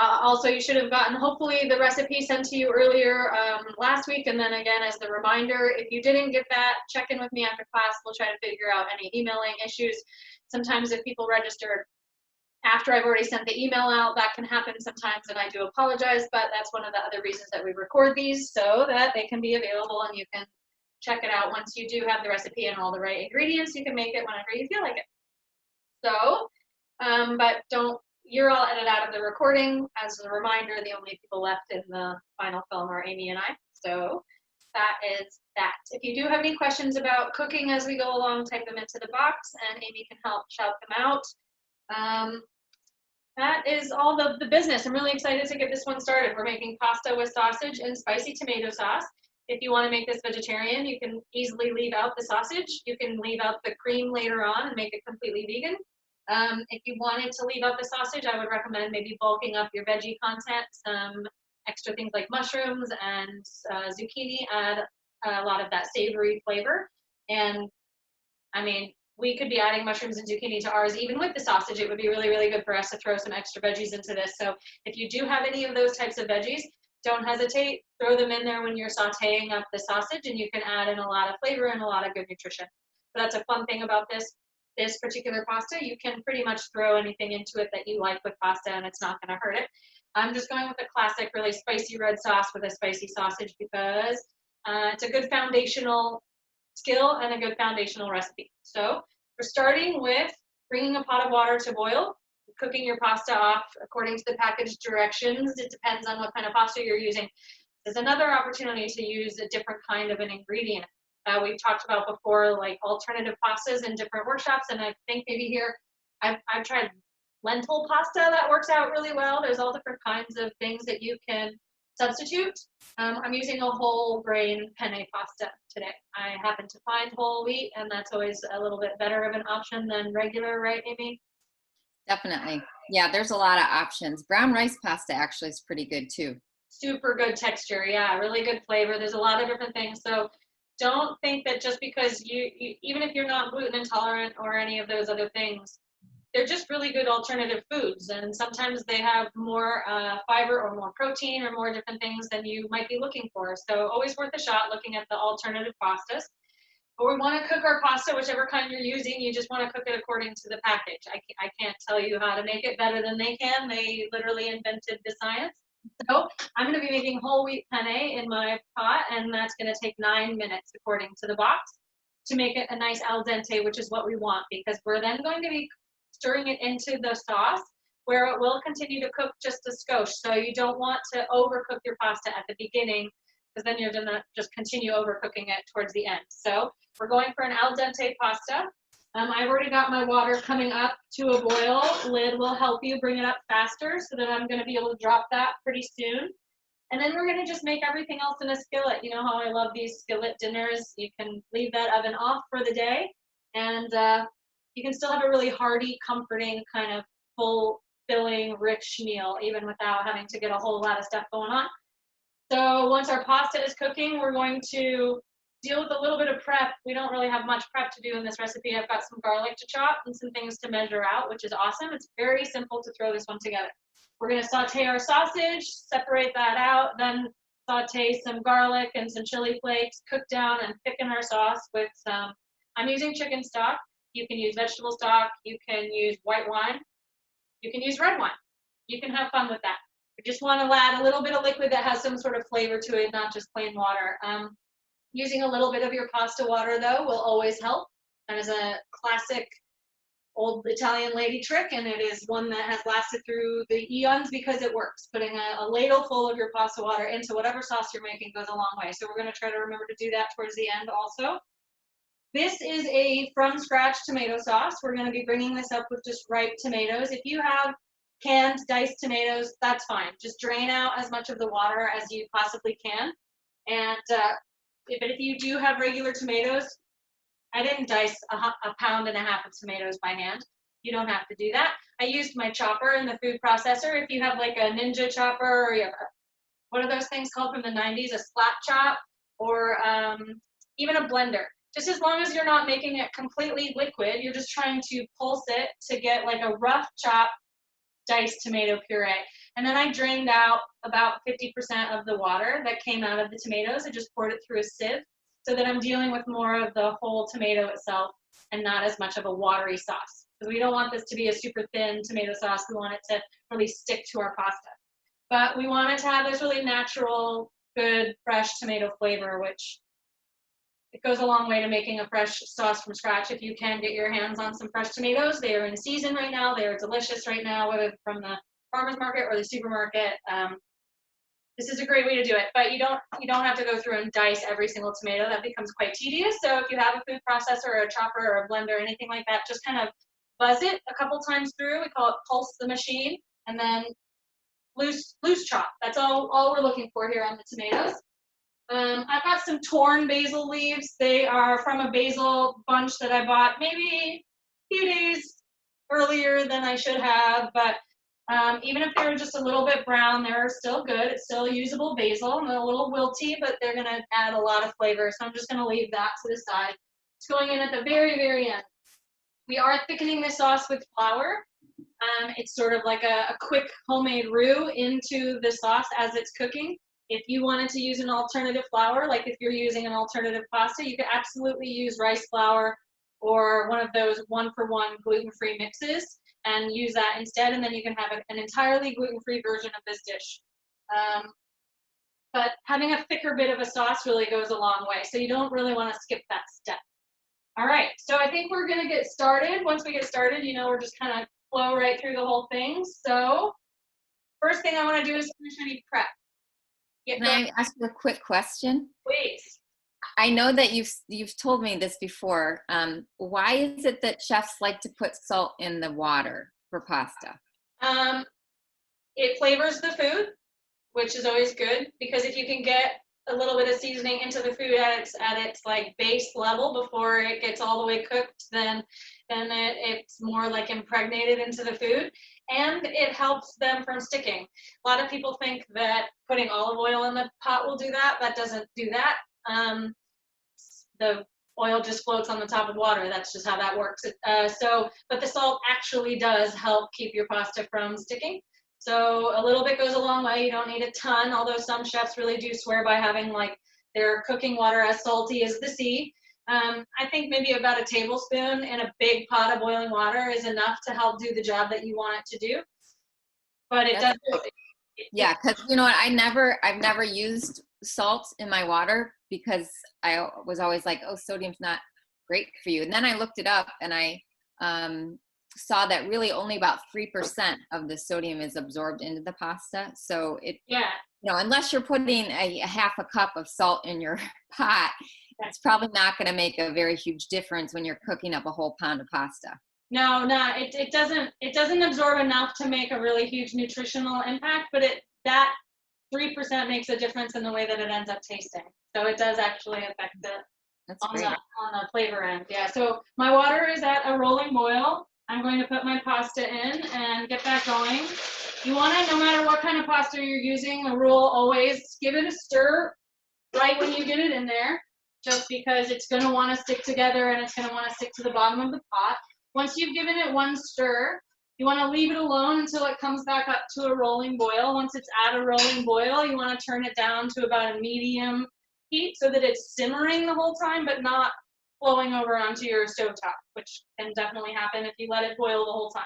Also, you should have gotten, hopefully, the recipe sent to you earlier last week, and then again as the reminder. If you didn't get that, check in with me after class. We'll try to figure out any emailing issues. Sometimes if people register after I've already sent the email out, that can happen sometimes, and I do apologize, but that's one of the other reasons that we record these, so that they can be available and you can check it out. Once you do have the recipe and all the right ingredients, you can make it whenever you feel like it. So, but you're all edited out of the recording. As a reminder, the only people left in the final film are Amy and I. So that is that. If you do have any questions about cooking as we go along, type them into the box and Amy can help shout them out. That is all the business. I'm really excited to get this one started. We're making pasta with sausage and spicy tomato sauce. If you want to make this vegetarian, you can easily leave out the sausage. You can leave out the cream later on and make it completely vegan. If you wanted to leave out the sausage, I would recommend maybe bulking up your veggie content. Some extra things like mushrooms and zucchini add a lot of that savory flavor. And I mean, we could be adding mushrooms and zucchini to ours even with the sausage. It would be really, really good for us to throw some extra veggies into this. So if you do have any of those types of veggies, don't hesitate. Throw them in there when you're sauteing up the sausage, and you can add in a lot of flavor and a lot of good nutrition. So that's a fun thing about this particular pasta. You can pretty much throw anything into it that you like with pasta, and it's not going to hurt it. I'm just going with a classic, really spicy red sauce with a spicy sausage because it's a good foundational skill and a good foundational recipe. So we're starting with bringing a pot of water to boil, cooking your pasta off according to the package directions. It depends on what kind of pasta you're using. There's another opportunity to use a different kind of an ingredient. We've talked about before, like alternative pastas in different workshops, and I think maybe here I've tried lentil pasta that works out really well. There's all different kinds of things that you can substitute. I'm using a whole grain penne pasta today. I happen to find whole wheat, and that's always a little bit better of an option than regular, right, Amy? Definitely. Yeah, there's a lot of options. Brown rice pasta actually is pretty good too. Super good texture. Yeah, really good flavor. There's a lot of different things. So don't think that just because you even if you're not gluten intolerant or any of those other things, they're just really good alternative foods, and sometimes they have more fiber or more protein or more different things than you might be looking for. So always worth a shot looking at the alternative pastas. But we want to cook our pasta, whichever kind you're using, you just want to cook it according to the package. I can't tell you how to make it better than they can. They literally invented the science. So I'm going to be making whole wheat penne in my pot, and that's going to take 9 minutes according to the box to make it a nice al dente, which is what we want, because we're then going to be stirring it into the sauce where it will continue to cook just a skosh. So you don't want to overcook your pasta at the beginning, because then you're going to just continue overcooking it towards the end. So we're going for an al dente pasta. I've already got my water coming up to a boil. Lid will help you bring it up faster so that I'm going to be able to drop that pretty soon. And then we're going to just make everything else in a skillet. You know how I love these skillet dinners. You can leave that oven off for the day, and you can still have a really hearty, comforting, kind of full, filling, rich meal, even without having to get a whole lot of stuff going on. So once our pasta is cooking, we're going to deal with a little bit of prep. We don't really have much prep to do in this recipe. I've got some garlic to chop and some things to measure out, which is awesome. It's very simple to throw this one together. We're going to saute our sausage, separate that out, then saute some garlic and some chili flakes, cook down and thicken our sauce with some, I'm using chicken stock. You can use vegetable stock. You can use white wine. You can use red wine. You can have fun with that. We just want to add a little bit of liquid that has some sort of flavor to it, not just plain water. Using a little bit of your pasta water, though, will always help. That is a classic old Italian lady trick, and it is one that has lasted through the eons because it works. Putting a ladle full of your pasta water into whatever sauce you're making goes a long way. So we're going to try to remember to do that towards the end also. This is a from-scratch tomato sauce. We're going to be bringing this up with just ripe tomatoes. If you have canned diced tomatoes, that's fine. Just drain out as much of the water as you possibly can. And if you do have regular tomatoes, I didn't dice a pound and a half of tomatoes by hand. You don't have to do that. I used my chopper in the food processor. If you have like a Ninja chopper, or you have what are those things called from the 90s, a splat chop, or even a blender. Just as long as you're not making it completely liquid, you're just trying to pulse it to get like a rough chop diced tomato puree. And then I drained out about 50% of the water that came out of the tomatoes. I just poured it through a sieve so that I'm dealing with more of the whole tomato itself and not as much of a watery sauce. Because we don't want this to be a super thin tomato sauce. We want it to really stick to our pasta. But we want it to have this really natural, good, fresh tomato flavor, which it goes a long way to making a fresh sauce from scratch. If you can get your hands on some fresh tomatoes, they are in season right now. They are delicious right now, whether from the farmer's market or the supermarket. This is a great way to do it, but you don't have to go through and dice every single tomato. That becomes quite tedious. So if you have a food processor or a chopper or a blender or anything like that, just kind of buzz it a couple times through. We call it pulse the machine, and then loose chop. That's all we're looking for here on the tomatoes. I've got some torn basil leaves. They are from a basil bunch that I bought maybe a few days earlier than I should have, but even if they're just a little bit brown, they're still good. It's still usable basil. And they're a little wilty, but they're going to add a lot of flavor, so I'm just going to leave that to the side. It's going in at the very, very end. We are thickening this sauce with flour. It's sort of like a quick homemade roux into the sauce as it's cooking. If you wanted to use an alternative flour, like if you're using an alternative pasta, you could absolutely use rice flour or one of those one-for-one gluten-free mixes and use that instead, and then you can have an entirely gluten-free version of this dish. But having a thicker bit of a sauce really goes a long way, so you don't really want to skip that step. All right, so I think we're going to get started. Once we get started, we're just kind of flow right through the whole thing. So first thing I want to do is finish any prep. Can I ask you a quick question? Please. I know that you've told me this before. Why is it that chefs like to put salt in the water for pasta? It flavors the food, which is always good, because if you can get a little bit of seasoning into the food at its like base level before it gets all the way cooked, then it's more like impregnated into the food, and it helps them from sticking. A lot of people think that putting olive oil in the pot will do that. That doesn't do that. The oil just floats on the top of water. That's just how that works. But the salt actually does help keep your pasta from sticking. So a little bit goes a long way. You don't need a ton, although some chefs really do swear by having like their cooking water as salty as the sea. I think maybe about a tablespoon in a big pot of boiling water is enough to help do the job that you want it to do. But it does. Yeah, because you know what, I've never used salt in my water because I was always like, oh, sodium's not great for you. And then I looked it up and I saw that really only about 3% of the sodium is absorbed into the pasta. So unless you're putting a half a cup of salt in your pot, it's probably not going to make a very huge difference when you're cooking up a whole pound of pasta. No, it doesn't absorb enough to make a really huge nutritional impact, but that 3% makes a difference in the way that it ends up tasting. So it does actually affect it on the flavor end. Yeah. So my water is at a rolling boil. I'm going to put my pasta in and get that going. You want to, no matter what kind of pasta you're using, the rule always give it a stir right when you get it in there, just because it's going to want to stick together and it's going to want to stick to the bottom of the pot. Once you've given it one stir, you want to leave it alone until it comes back up to a rolling boil. Once it's at a rolling boil, you want to turn it down to about a medium heat so that it's simmering the whole time, but not flowing over onto your stovetop, which can definitely happen if you let it boil the whole time.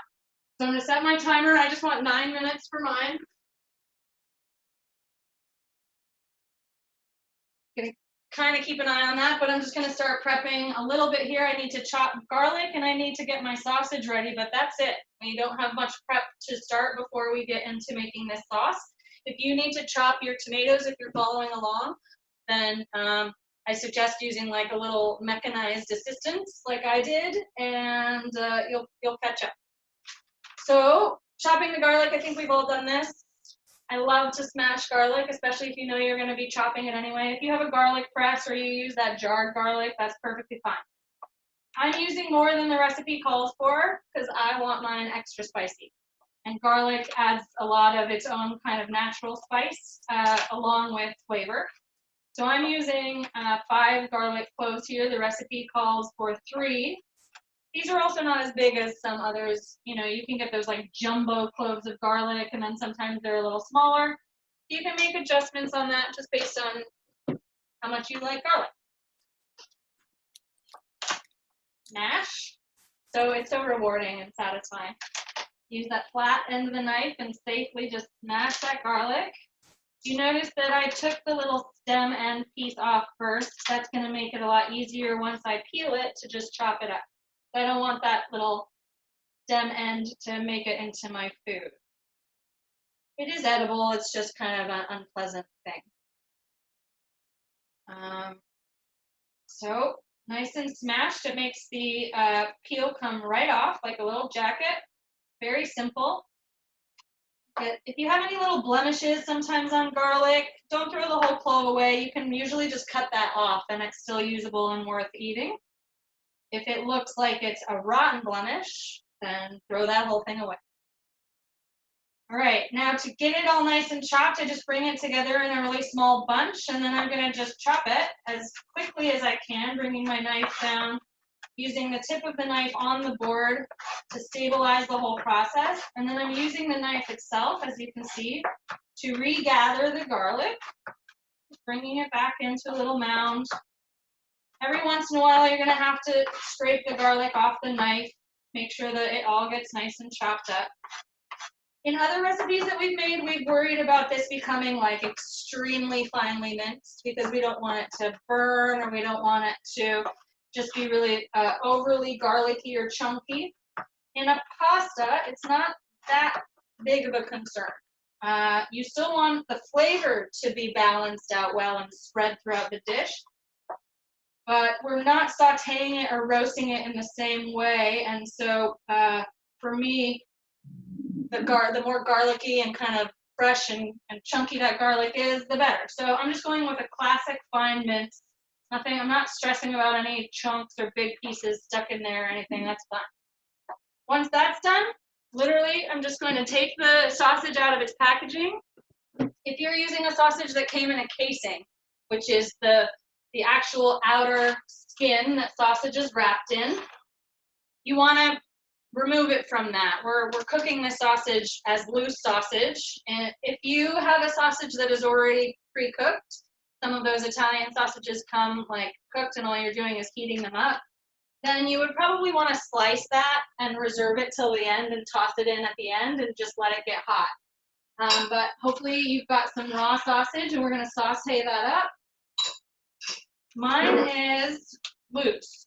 So I'm going to set my timer. I just want 9 minutes for mine. Going to kind of keep an eye on that, but I'm just going to start prepping a little bit here. I need to chop garlic and I need to get my sausage ready, but that's it. We don't have much prep to start before we get into making this sauce. If you need to chop your tomatoes, if you're following along, then I suggest using like a little mechanized assistance like I did, and you'll catch up. So chopping the garlic, I think we've all done this. I love to smash garlic, especially if you know you're going to be chopping it anyway. If you have a garlic press or you use that jarred garlic, that's perfectly fine. I'm using more than the recipe calls for because I want mine extra spicy. And garlic adds a lot of its own kind of natural spice along with flavor. So I'm using 5 garlic cloves here. The recipe calls for 3. These are also not as big as some others. You know, you can get those like jumbo cloves of garlic, and then sometimes they're a little smaller. You can make adjustments on that just based on how much you like garlic. Mash. So it's so rewarding and satisfying. Use that flat end of the knife and safely just smash that garlic. You notice that I took the little stem end piece off first. That's going to make it a lot easier once I peel it to just chop it up. I don't want that little stem end to make it into my food. It is edible, it's just kind of an unpleasant thing. So nice and smashed, it makes the peel come right off like a little jacket. Very simple. But if you have any little blemishes sometimes on garlic, don't throw the whole clove away. You can usually just cut that off and it's still usable and worth eating. If it looks like it's a rotten blemish, then throw that whole thing away. All right, now to get it all nice and chopped, I just bring it together in a really small bunch, and then I'm going to just chop it as quickly as I can, bringing my knife down, using the tip of the knife on the board to stabilize the whole process. And then I'm using the knife itself, as you can see, to regather the garlic, bringing it back into a little mound. Every once in a while, you're going to have to scrape the garlic off the knife, make sure that it all gets nice and chopped up. In other recipes that we've made, we've worried about this becoming like extremely finely minced because we don't want it to burn or we don't want it to just be really overly garlicky or chunky. In a pasta, it's not that big of a concern. You still want the flavor to be balanced out well and spread throughout the dish, but we're not sauteing it or roasting it in the same way. And so for me, the more garlicky and kind of fresh and chunky that garlic is, the better. So I'm just going with a classic fine mince. Nothing, I'm not stressing about any chunks or big pieces stuck in there or anything. That's fine. Once that's done, literally, I'm just going to take the sausage out of its packaging. If you're using a sausage that came in a casing, which is the actual outer skin that sausage is wrapped in, you want to remove it from that. We're cooking the sausage as loose sausage. And if you have a sausage that is already pre-cooked, some of those Italian sausages come like cooked and all you're doing is heating them up, then you would probably want to slice that and reserve it till the end and toss it in at the end and just let it get hot. But hopefully you've got some raw sausage and we're going to saute that up. Mine is loose,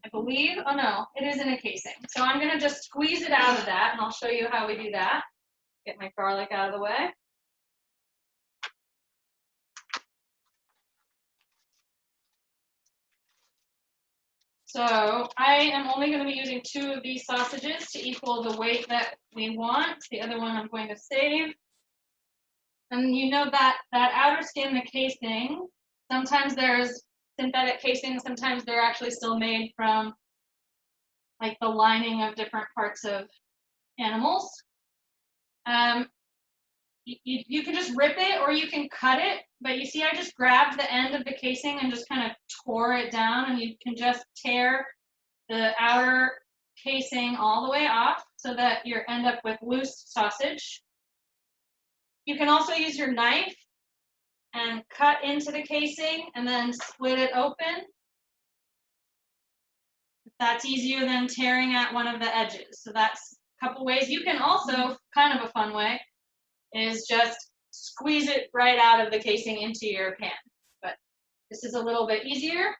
I believe. Oh no, it is in a casing. So I'm going to just squeeze it out of that, and I'll show you how we do that. Get my garlic out of the way. So I am only going to be using 2 of these sausages to equal the weight that we want. The other one I'm going to save. And you know that outer skin, the casing, sometimes there's synthetic casing, sometimes they're actually still made from like the lining of different parts of animals. You can just rip it or you can cut it, but you see I just grabbed the end of the casing and just kind of tore it down, and you can just tear the outer casing all the way off so that you end up with loose sausage. You can also use your knife and cut into the casing and then split it open. That's easier than tearing at one of the edges. So that's a couple ways. You can also, kind of a fun way, is just squeeze it right out of the casing into your pan. But this is a little bit easier.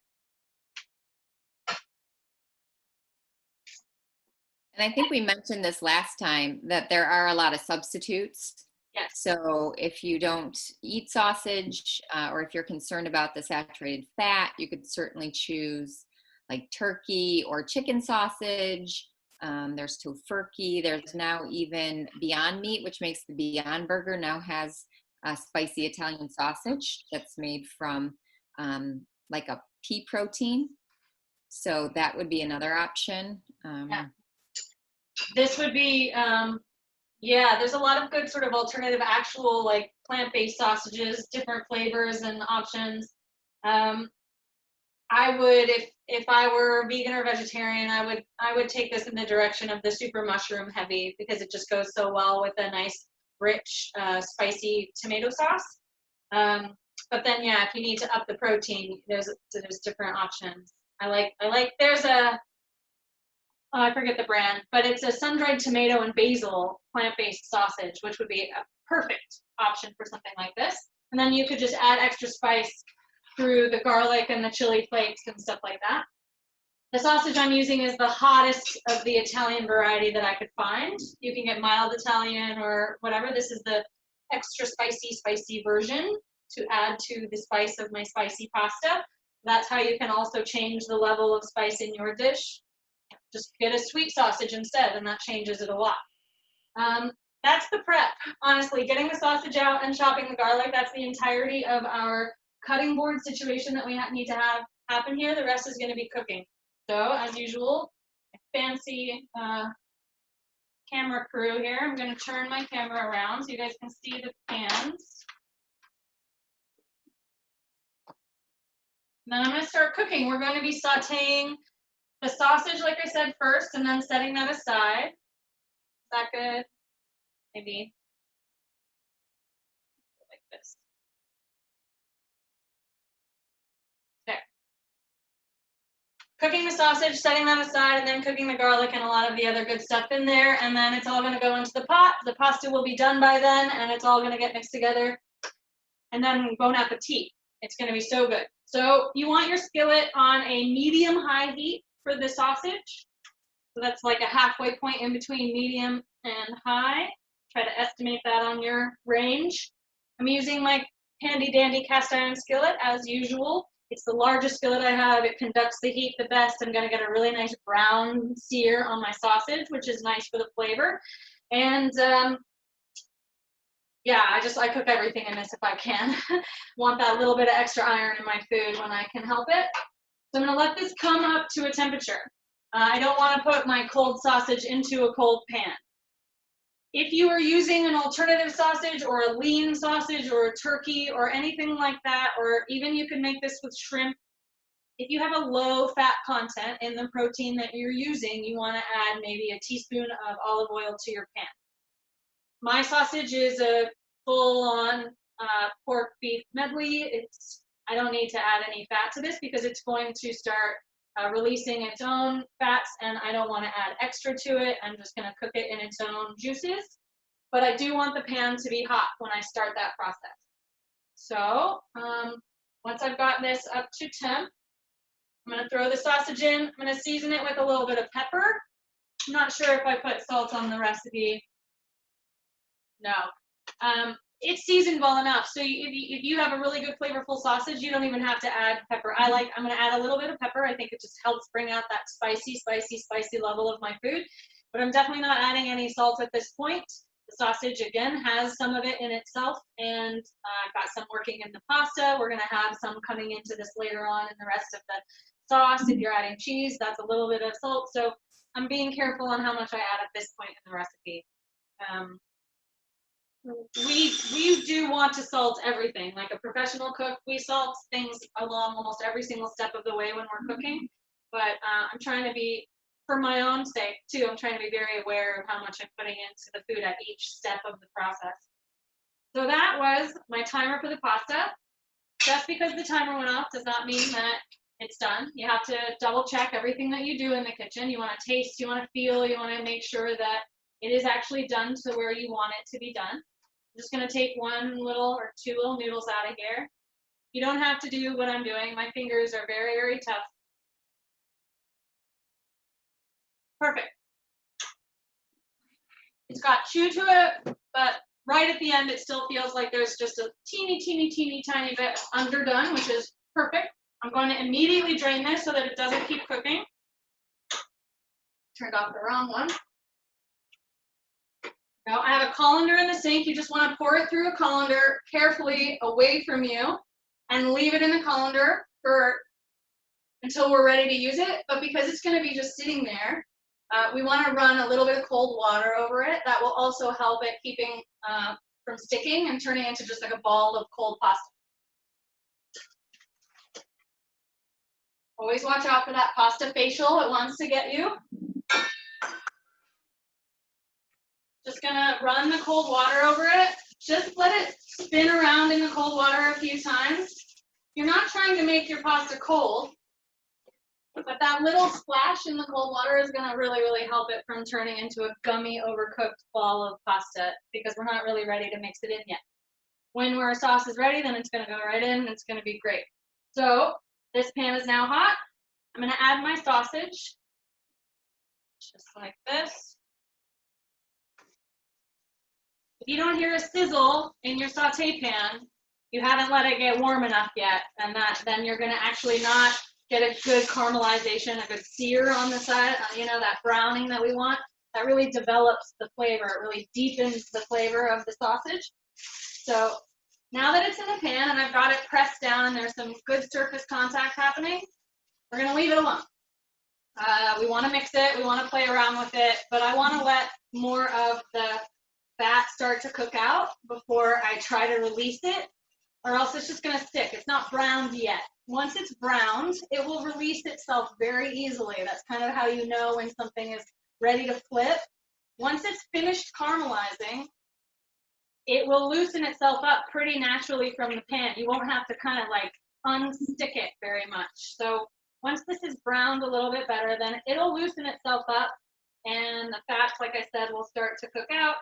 And I think we mentioned this last time, that there are a lot of substitutes. Yes. So if you don't eat sausage, or if you're concerned about the saturated fat, you could certainly choose like turkey or chicken sausage. There's tofurkey. There's now even Beyond Meat, which makes the Beyond Burger, now has a spicy Italian sausage that's made from like a pea protein. So that would be another option. Yeah. This would be, yeah, there's a lot of good sort of alternative, actual like plant-based sausages, different flavors and options. I would, if I were vegan or vegetarian, I would take this in the direction of the super mushroom heavy because it just goes so well with a nice, rich, spicy tomato sauce. But then, yeah, if you need to up the protein, there's different options. There's a, oh, I forget the brand, but it's a sun-dried tomato and basil plant-based sausage, which would be a perfect option for something like this. And then you could just add extra spice through the garlic and the chili flakes and stuff like that. The sausage I'm using is the hottest of the Italian variety that I could find. You can get mild Italian or whatever. This is the extra spicy version to add to the spice of my spicy pasta. That's how you can also change the level of spice in your dish. Just get a sweet sausage instead, and that changes it a lot. That's the prep. Honestly, getting the sausage out and chopping the garlic, that's the entirety of our cutting board situation that we need to have happen here. The rest is going to be cooking. So, as usual, fancy camera crew here. I'm going to turn my camera around so you guys can see the pans. And then I'm going to start cooking. We're going to be sauteing the sausage, like I said, first, and then setting that aside. Is that good? Maybe like this. There. Cooking the sausage, setting that aside, and then cooking the garlic and a lot of the other good stuff in there, and then it's all going to go into the pot. The pasta will be done by then, and it's all going to get mixed together. And then bon appetit. It's going to be so good. So you want your skillet on a medium-high heat for the sausage. So that's like a halfway point in between medium and high. Try to estimate that on your range. I'm using my handy dandy cast iron skillet as usual. It's the largest skillet I have. It conducts the heat the best. I'm going to get a really nice brown sear on my sausage, which is nice for the flavor. And yeah, I cook everything in this if I can. Want that little bit of extra iron in my food when I can help it. So I'm going to let this come up to a temperature. I don't want to put my cold sausage into a cold pan. If you are using an alternative sausage or a lean sausage or a turkey or anything like that, or even you can make this with shrimp, if you have a low fat content in the protein that you're using, you want to add maybe a teaspoon of olive oil to your pan. My sausage is a full-on pork beef medley. I don't need to add any fat to this because it's going to start releasing its own fats, and I don't want to add extra to it. I'm just going to cook it in its own juices. But I do want the pan to be hot when I start that process. So once I've got this up to temp, I'm going to throw the sausage in. I'm going to season it with a little bit of pepper. I'm not sure if I put salt on the recipe. No. It's seasoned well enough. So if you have a really good flavorful sausage, you don't even have to add pepper. I'm going to add a little bit of pepper. I think it just helps bring out that spicy level of my food. But I'm definitely not adding any salt at this point. The sausage, again, has some of it in itself. And I've got some working in the pasta. We're going to have some coming into this later on in the rest of the sauce. If you're adding cheese, that's a little bit of salt. So I'm being careful on how much I add at this point in the recipe. We do want to salt everything. Like a professional cook, we salt things along almost every single step of the way when we're cooking. But I'm trying to be, for my own sake too, I'm trying to be very aware of how much I'm putting into the food at each step of the process. So that was my timer for the pasta. Just because the timer went off does not mean that it's done. You have to double check everything that you do in the kitchen. You want to taste, you want to feel, you want to make sure that it is actually done to where you want it to be done. I'm just going to take one little or two little noodles out of here. You don't have to do what I'm doing. My fingers are very, very tough. Perfect. It's got chew to it, but right at the end, it still feels like there's just a teeny tiny bit underdone, which is perfect. I'm going to immediately drain this so that it doesn't keep cooking. Turned off the wrong one. Now I have a colander in the sink. You just want to pour it through a colander carefully away from you and leave it in the colander until we're ready to use it. But because it's going to be just sitting there, we want to run a little bit of cold water over it. That will also help it keeping from sticking and turning into just like a ball of cold pasta. Always watch out for that pasta facial. It wants to get you. Just gonna run the cold water over it. Just let it spin around in the cold water a few times. You're not trying to make your pasta cold, but that little splash in the cold water is gonna really, really help it from turning into a gummy, overcooked ball of pasta because we're not really ready to mix it in yet. When our sauce is ready, then it's gonna go right in and it's gonna be great. So this pan is now hot. I'm gonna add my sausage, just like this. If you don't hear a sizzle in your saute pan, you haven't let it get warm enough yet, and then you're gonna actually not get a good caramelization, a good sear on the side, you know, that browning that we want. That really develops the flavor. It really deepens the flavor of the sausage. So now that it's in the pan and I've got it pressed down and there's some good surface contact happening, we're gonna leave it alone. We wanna mix it, we wanna play around with it, but I wanna let more of the fat start to cook out before I try to release it, or else it's just gonna stick. It's not browned yet. Once it's browned, it will release itself very easily. That's kind of how you know when something is ready to flip. Once it's finished caramelizing, it will loosen itself up pretty naturally from the pan. You won't have to kind of like unstick it very much. So once this is browned a little bit better, then it'll loosen itself up and the fats, like I said, will start to cook out.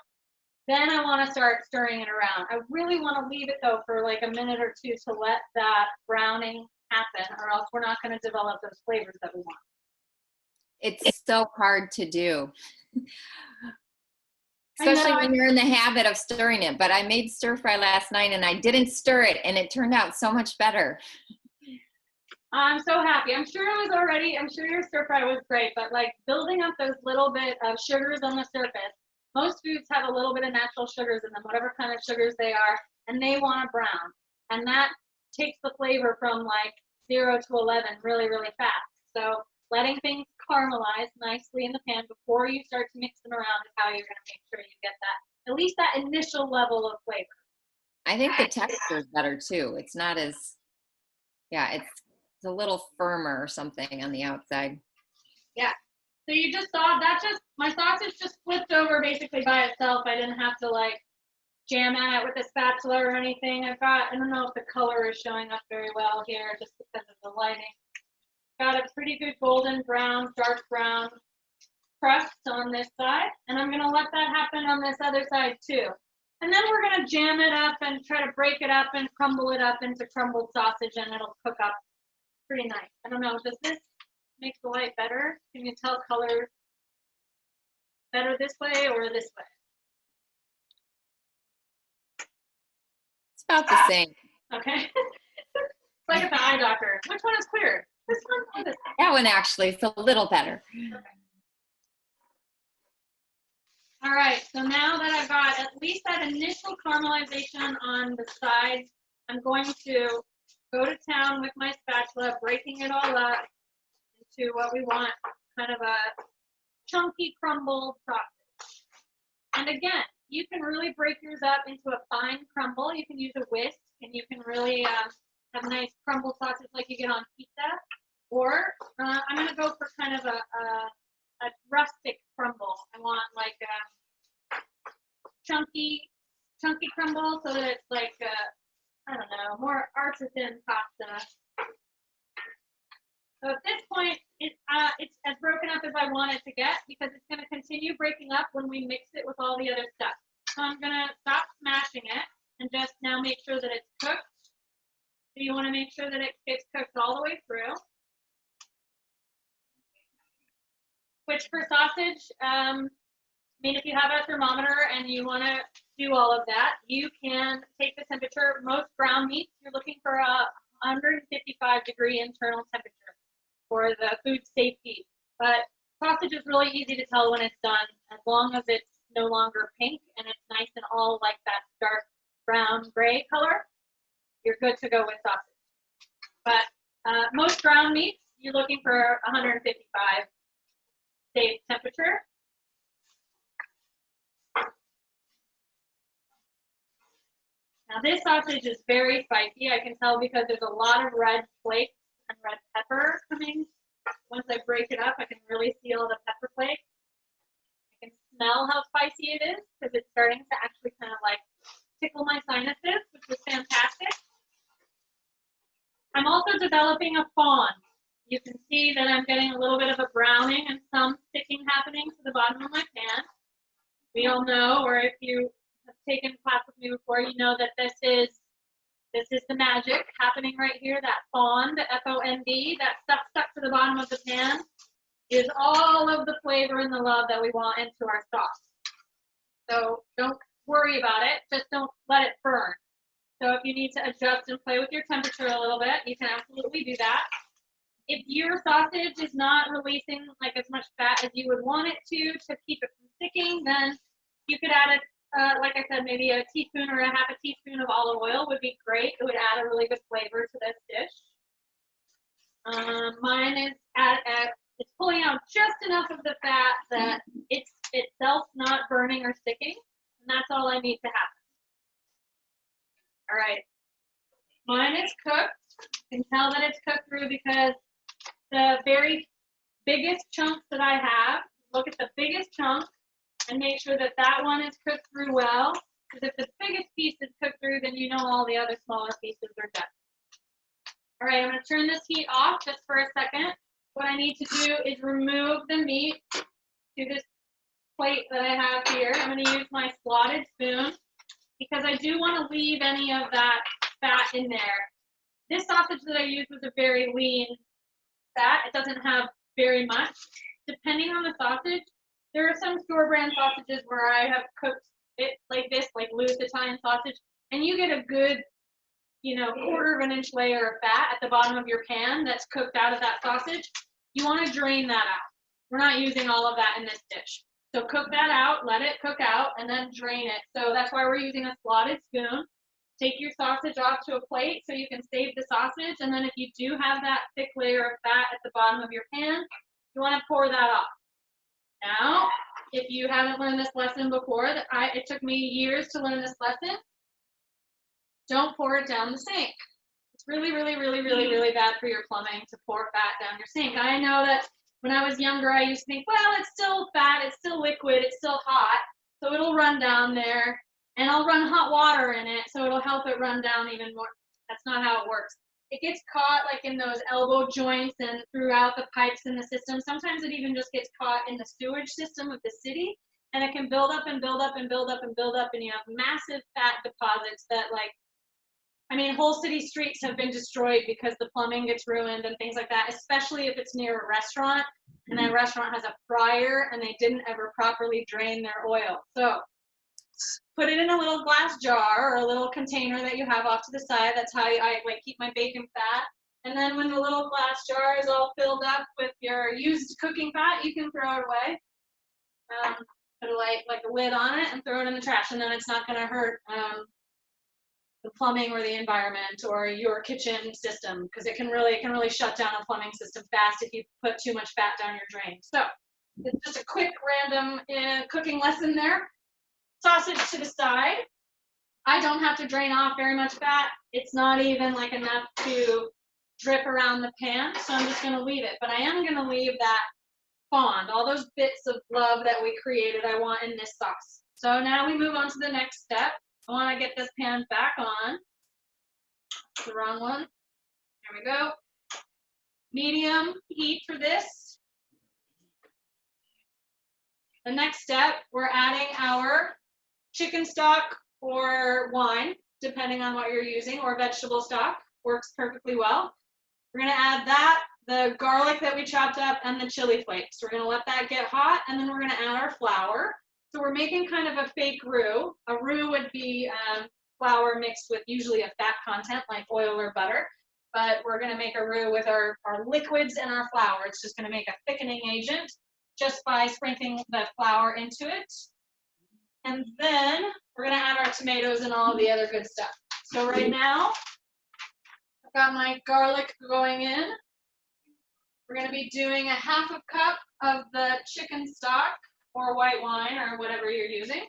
Then I want to start stirring it around. I really want to leave it though for like a minute or two to let that browning happen, or else we're not going to develop those flavors that we want. It's so hard to do, especially when you're in the habit of stirring it. But I made stir fry last night and I didn't stir it and it turned out so much better. I'm so happy. I'm sure your stir fry was great, but like building up those little bit of sugars on the surface. Most foods have a little bit of natural sugars in them, whatever kind of sugars they are, and they want to brown. And that takes the flavor from like 0 to 11 really, really fast. So letting things caramelize nicely in the pan before you start to mix them around is how you're going to make sure you get that, at least that initial level of flavor. I think the texture is better too. It's not as, it's a little firmer or something on the outside. Yeah. So you just saw that my sausage just flipped over basically by itself. I didn't have to like jam at it with a spatula or anything. I don't know if the color is showing up very well here just because of the lighting. Got a pretty good golden brown, dark brown crust on this side. And I'm gonna let that happen on this other side too. And then we're gonna jam it up and try to break it up and crumble it up into crumbled sausage and it'll cook up pretty nice. I don't know, does this make the light better? Can you tell color better this way or this way? It's about the same. Okay. It's like at the eye doctor. Which one is clearer? This one or this one? That one actually is a little better. Okay. All right, so now that I've got at least that initial caramelization on the sides, I'm going to go to town with my spatula, breaking it all up into what we want, kind of a chunky crumbled sausage. And again, you can really break yours up into a fine crumble. You can use a whisk, and you can really have nice crumbled sausage like you get on pizza. Or I'm going to go for kind of a rustic crumble. I want like a chunky crumble so that it's like, I don't know, more artisan pasta. So at this point, it's as broken up as I want it to get because it's going to continue breaking up when we mix it with all the other stuff. So I'm going to stop smashing it and just now make sure that it's cooked. So you want to make sure that it gets cooked all the way through. Which for sausage, I mean, if you have a thermometer and you want to do all of that, you can take the temperature. Most ground meats, you're looking for a 155-degree internal temperature for the food safety. But sausage is really easy to tell when it's done, as long as it's no longer pink and it's nice and all like that dark brown gray color, you're good to go with sausage. But most ground meats, you're looking for 155 safe temperature. Now this sausage is very spicy. I can tell because there's a lot of red flakes and red pepper coming. Once I break it up, I can really see all the pepper flakes. I can smell how spicy it is because it's starting to actually kind of like tickle my sinuses, which is fantastic. I'm also developing a fond. You can see that I'm getting a little bit of a browning and some sticking happening to the bottom of my pan. We all know, or if you have taken class with me before, you know that this is the magic happening right here. That fond, the F-O-N-D, that stuff stuck to the bottom of the pan is all of the flavor and the love that we want into our sauce. So don't worry about it. Just don't let it burn. So if you need to adjust and play with your temperature a little bit, you can absolutely do that. If your sausage is not releasing like as much fat as you would want it to keep it from sticking, then you could add like I said, maybe a teaspoon or a half a teaspoon of olive oil would be great. It would add a really good flavor to this dish. Mine is it's pulling out just enough of the fat that it's itself not burning or sticking, and that's all I need to happen. All right, mine is cooked. You can tell that it's cooked through because the very biggest chunks that I have, look at the biggest chunk and make sure that that one is cooked through well. Because if the biggest piece is cooked through, then you know all the other smaller pieces are done. All right, I'm going to turn this heat off just for a second. What I need to do is remove the meat to this plate that I have here. I'm going to use my slotted spoon because I do want to leave any of that fat in there. This sausage that I used was a very lean fat. It doesn't have very much. Depending on the sausage, there are some store brand sausages where I have cooked it like this, like loose Italian sausage, and you get a good, you know, 1/4 of an inch layer of fat at the bottom of your pan that's cooked out of that sausage. You want to drain that out. We're not using all of that in this dish. So cook that out, let it cook out, and then drain it. So that's why we're using a slotted spoon. Take your sausage off to a plate so you can save the sausage, and then if you do have that thick layer of fat at the bottom of your pan, you want to pour that off. Now, if you haven't learned this lesson before, it took me years to learn this lesson, don't pour it down the sink. It's really, really, really, really, really bad for your plumbing to pour fat down your sink. I know that when I was younger, I used to think, well, it's still fat, it's still liquid, it's still hot, so it'll run down there, and I'll run hot water in it, so it'll help it run down even more. That's not how it works. It gets caught like in those elbow joints and throughout the pipes in the system. Sometimes it even just gets caught in the sewage system of the city, and it can build up and build up and build up and build up, and you have massive fat deposits that, like, I mean, whole city streets have been destroyed because the plumbing gets ruined and things like that, especially if it's near a restaurant and that restaurant has a fryer and they didn't ever properly drain their oil. So put it in a little glass jar or a little container that you have off to the side. That's how I like keep my bacon fat. And then when the little glass jar is all filled up with your used cooking fat, you can throw it away. Put like a lid on it and throw it in the trash, and then it's not going to hurt the plumbing or the environment or your kitchen system, because it can really shut down a plumbing system fast if you put too much fat down your drain. So it's just a quick random cooking lesson there. Sausage to the side. I don't have to drain off very much fat. It's not even like enough to drip around the pan, so I'm just going to leave it. But I am going to leave that fond, all those bits of love that we created, I want in this sauce. So now we move on to the next step. I want to get this pan back on. The wrong one. There we go. Medium heat for this. The next step, we're adding our chicken stock or wine, depending on what you're using, or vegetable stock. Works perfectly well. We're going to add that, the garlic that we chopped up, and the chili flakes. We're going to let that get hot, and then we're going to add our flour. So we're making kind of a fake roux. A roux would be flour mixed with usually a fat content like oil or butter. But we're going to make a roux with our liquids and our flour. It's just going to make a thickening agent just by sprinkling the flour into it. And then we're going to add our tomatoes and all of the other good stuff. So right now, I've got my garlic going in. We're going to be doing a 1/2 cup of the chicken stock or white wine or whatever you're using.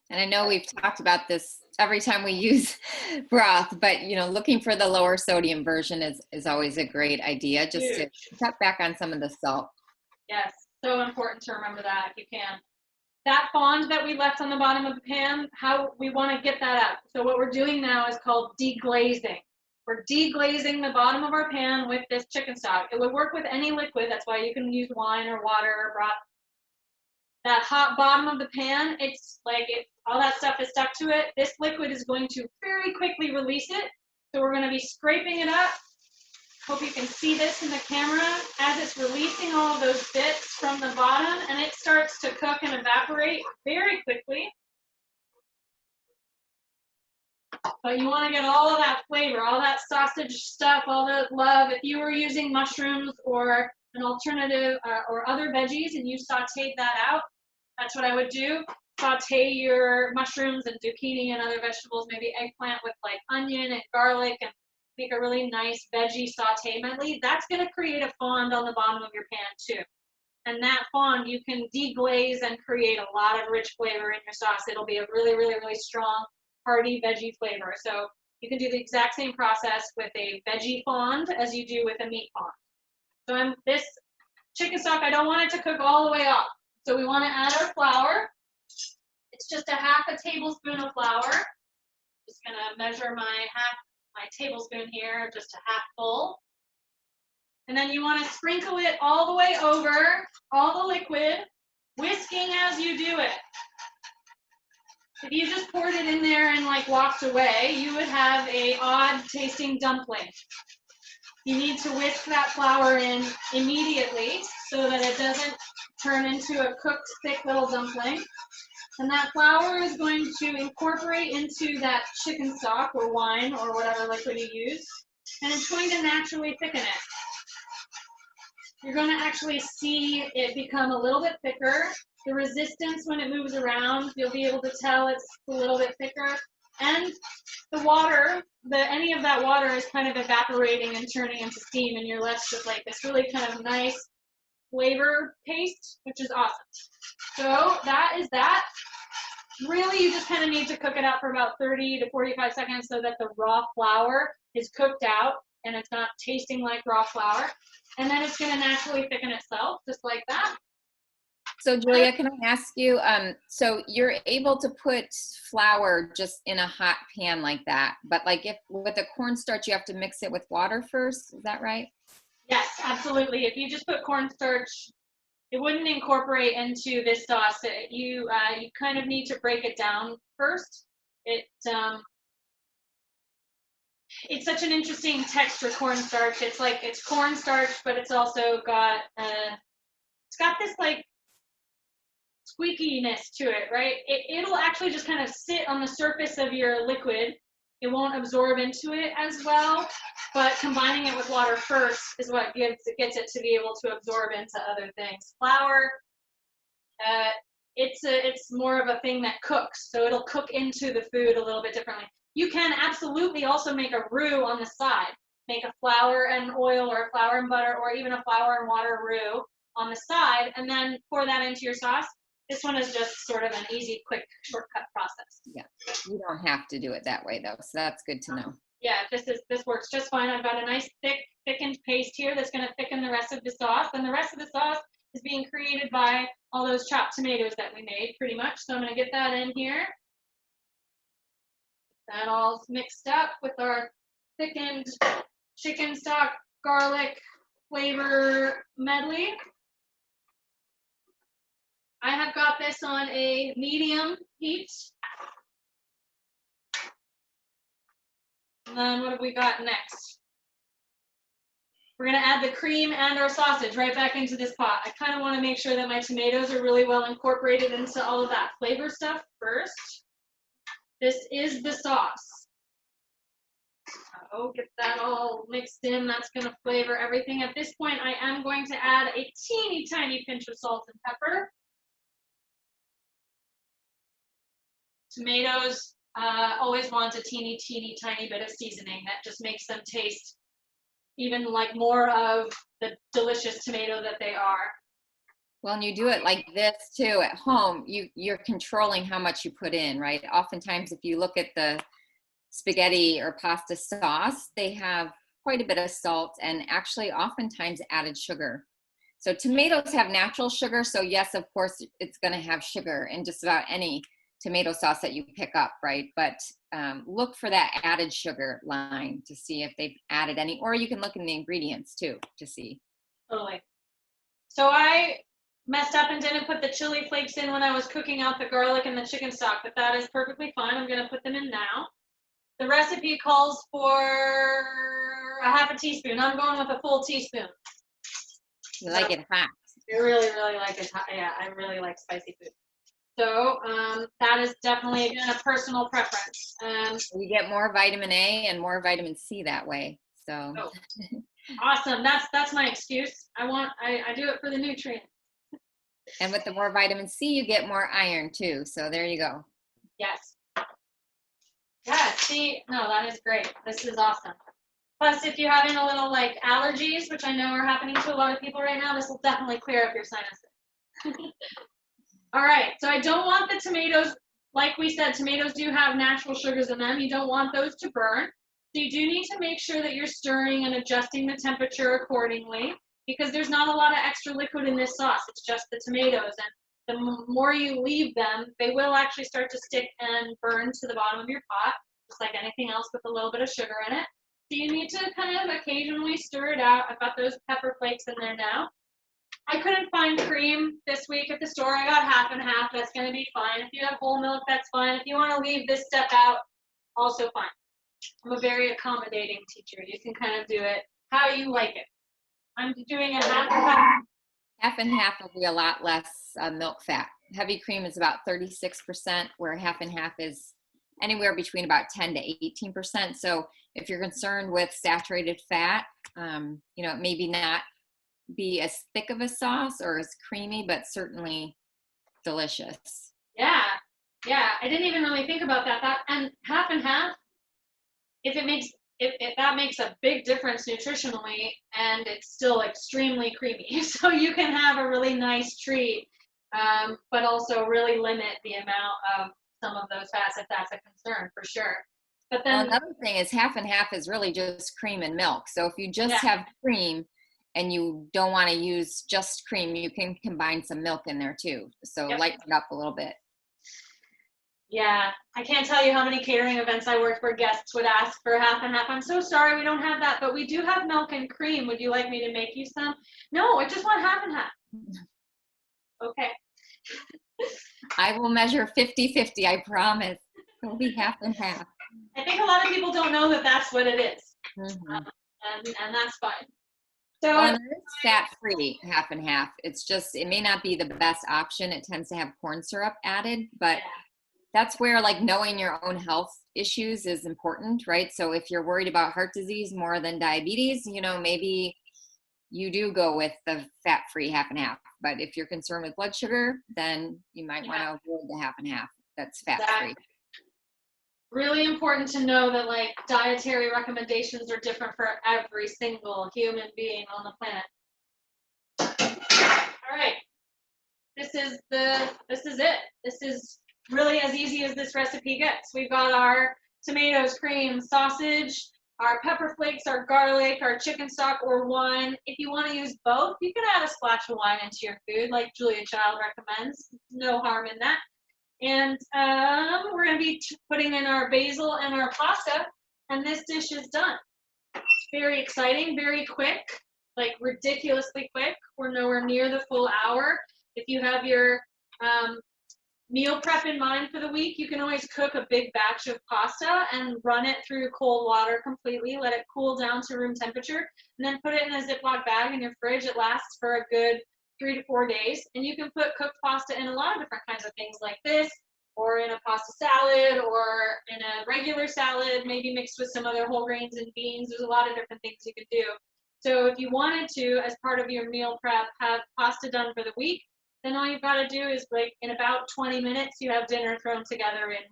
And I know we've talked about this every time we use broth, but looking for the lower sodium version is always a great idea, just to Huge. cut back on some of the salt. Yes, so important to remember that if you can. That fond that we left on the bottom of the pan, how we want to get that out. So what we're doing now is called deglazing. We're deglazing the bottom of our pan with this chicken stock. It would work with any liquid. That's why you can use wine or water or broth. That hot bottom of the pan, it's like all that stuff is stuck to it. This liquid is going to very quickly release it. So we're going to be scraping it up. Hope you can see this in the camera as it's releasing all of those bits from the bottom, and it starts to cook and evaporate very quickly. But you want to get all of that flavor, all that sausage stuff, all the love. If you were using mushrooms or an alternative or other veggies and you sauteed that out, that's what I would do. Saute your mushrooms and zucchini and other vegetables, maybe eggplant with like onion and garlic, and make a really nice veggie saute medley. That's going to create a fond on the bottom of your pan too. And that fond you can deglaze and create a lot of rich flavor in your sauce. It'll be a really, really, really strong, hearty veggie flavor. So you can do the exact same process with a veggie fond as you do with a meat fond. So this chicken stock, I don't want it to cook all the way off. So we want to add our flour. It's just a half a tablespoon of flour. Just going to measure my tablespoon here, just a half full. And then you want to sprinkle it all the way over, all the liquid, whisking as you do it. If you just poured it in there and like walked away, you would have a odd tasting dumpling. You need to whisk that flour in immediately so that it doesn't turn into a cooked thick little dumpling. And that flour is going to incorporate into that chicken stock or wine or whatever liquid you use, and it's going to naturally thicken it. You're going to actually see it become a little bit thicker. The resistance when it moves around, you'll be able to tell it's a little bit thicker. And the water, any of that water is kind of evaporating and turning into steam, and you're left with like this really kind of nice flavor paste, which is awesome. So that is that. Really, you just kind of need to cook it out for about 30 to 45 seconds so that the raw flour is cooked out and it's not tasting like raw flour. And then it's going to naturally thicken itself, just like that. So Julia, can I ask you, so you're able to put flour just in a hot pan like that, but like if with the cornstarch, you have to mix it with water first, is that right? Yes, absolutely. If you just put cornstarch, it wouldn't incorporate into this sauce. You kind of need to break it down first. It's such an interesting texture, cornstarch. It's like it's cornstarch, but it's also got this like squeakiness to it, right? It'll actually just kind of sit on the surface of your liquid. It won't absorb into it as well, but combining it with water first is what gets it to be able to absorb into other things. Flour, it's more of a thing that cooks, so it'll cook into the food a little bit differently. You can absolutely also make a roux on the side. Make a flour and oil or a flour and butter or even a flour and water roux on the side, and then pour that into your sauce. This one is just sort of an easy, quick, shortcut process. Yeah, you don't have to do it that way though, so that's good to know. Yeah, this works just fine. I've got a nice thickened paste here that's going to thicken the rest of the sauce, and the rest of the sauce is being created by all those chopped tomatoes that we made, pretty much. So I'm going to get that in here. That all mixed up with our thickened chicken stock, garlic flavor medley. I have got this on a medium heat. And then what have we got next? We're going to add the cream and our sausage right back into this pot. I kind of want to make sure that my tomatoes are really well incorporated into all of that flavor stuff first. This is the sauce. So get that all mixed in. That's going to flavor everything. At this point, I am going to add a teeny tiny pinch of salt and pepper. Tomatoes always want a teeny tiny bit of seasoning. That just makes them taste even like more of the delicious tomato that they are. Well, and you do it like this too at home. You're controlling how much you put in, right? Oftentimes, if you look at the spaghetti or pasta sauce, they have quite a bit of salt and actually oftentimes added sugar. So tomatoes have natural sugar. So yes, of course, it's going to have sugar in just about any tomato sauce that you pick up, right? But look for that added sugar line to see if they've added any, or you can look in the ingredients too to see. Totally. So I messed up and didn't put the chili flakes in when I was cooking out the garlic and the chicken stock, but that is perfectly fine. I'm going to put them in now. The recipe calls for a half a teaspoon. I'm going with a full teaspoon. You like it hot. I really, really like it hot. Yeah, I really like spicy food. So that is definitely, again, a personal preference. You get more vitamin A and more vitamin C that way. So awesome. That's my excuse. I do it for the nutrients. And with the more vitamin C, you get more iron too. So there you go. Yes. Yeah, see, no, that is great. This is awesome. Plus, if you're having a little like allergies, which I know are happening to a lot of people right now, this will definitely clear up your sinuses. All right, so I don't want the tomatoes, like we said, tomatoes do have natural sugars in them. You don't want those to burn. So you do need to make sure that you're stirring and adjusting the temperature accordingly, because there's not a lot of extra liquid in this sauce. It's just the tomatoes, and the more you leave them, they will actually start to stick and burn to the bottom of your pot, just like anything else with a little bit of sugar in it. So you need to kind of occasionally stir it out. I've got those pepper flakes in there now. I couldn't find cream this week at the store. I got half and half. That's going to be fine. If you have whole milk, that's fine. If you want to leave this step out, also fine. I'm a very accommodating teacher. You can kind of do it how you like it. I'm doing a half and half. Half and half will be a lot less milk fat. Heavy cream is about 36%, where half and half is anywhere between about 10 to 18%. So if you're concerned with saturated fat, it maybe not be as thick of a sauce or as creamy, but certainly delicious. Yeah. I didn't even really think about that. And half and half, if that makes a big difference nutritionally, and it's still extremely creamy. So you can have a really nice treat, but also really limit the amount of some of those fats if that's a concern, for sure. But then another thing is half and half is really just cream and milk. So if you just have cream and you don't want to use just cream, you can combine some milk in there too. So lighten it up a little bit. Yeah, I can't tell you how many catering events I worked where guests would ask for half and half. I'm so sorry we don't have that, but we do have milk and cream. Would you like me to make you some? No, I just want half and half. Okay. I will measure 50-50, I promise. It'll be half and half. I think a lot of people don't know that that's what it is. Mm-hmm. And that's fine. So well, it's fat-free half and half. It's just, it may not be the best option. It tends to have corn syrup added, but that's where like knowing your own health issues is important, right? So if you're worried about heart disease more than diabetes, maybe you do go with the fat-free half and half. But if you're concerned with blood sugar, then you might want to avoid the half and half that's fat-free. Really important to know that like dietary recommendations are different for every single human being on the planet. All right. This is it. This is really as easy as this recipe gets. We've got our tomatoes, cream, sausage, our pepper flakes, our garlic, our chicken stock, or wine. If you want to use both, you can add a splash of wine into your food, like Julia Child recommends. No harm in that. And we're going to be putting in our basil and our pasta, and this dish is done. Very exciting, very quick, like ridiculously quick. We're nowhere near the full hour. If you have your meal prep in mind for the week, you can always cook a big batch of pasta and run it through cold water completely, let it cool down to room temperature, and then put it in a Ziploc bag in your fridge. It lasts for a good 3 to 4 days, and you can put cooked pasta in a lot of different kinds of things like this, or in a pasta salad, or in a regular salad, maybe mixed with some other whole grains and beans. There's a lot of different things you could do. So if you wanted to, as part of your meal prep, have pasta done for the week, then all you've got to do is, like, in about 20 minutes, you have dinner thrown together in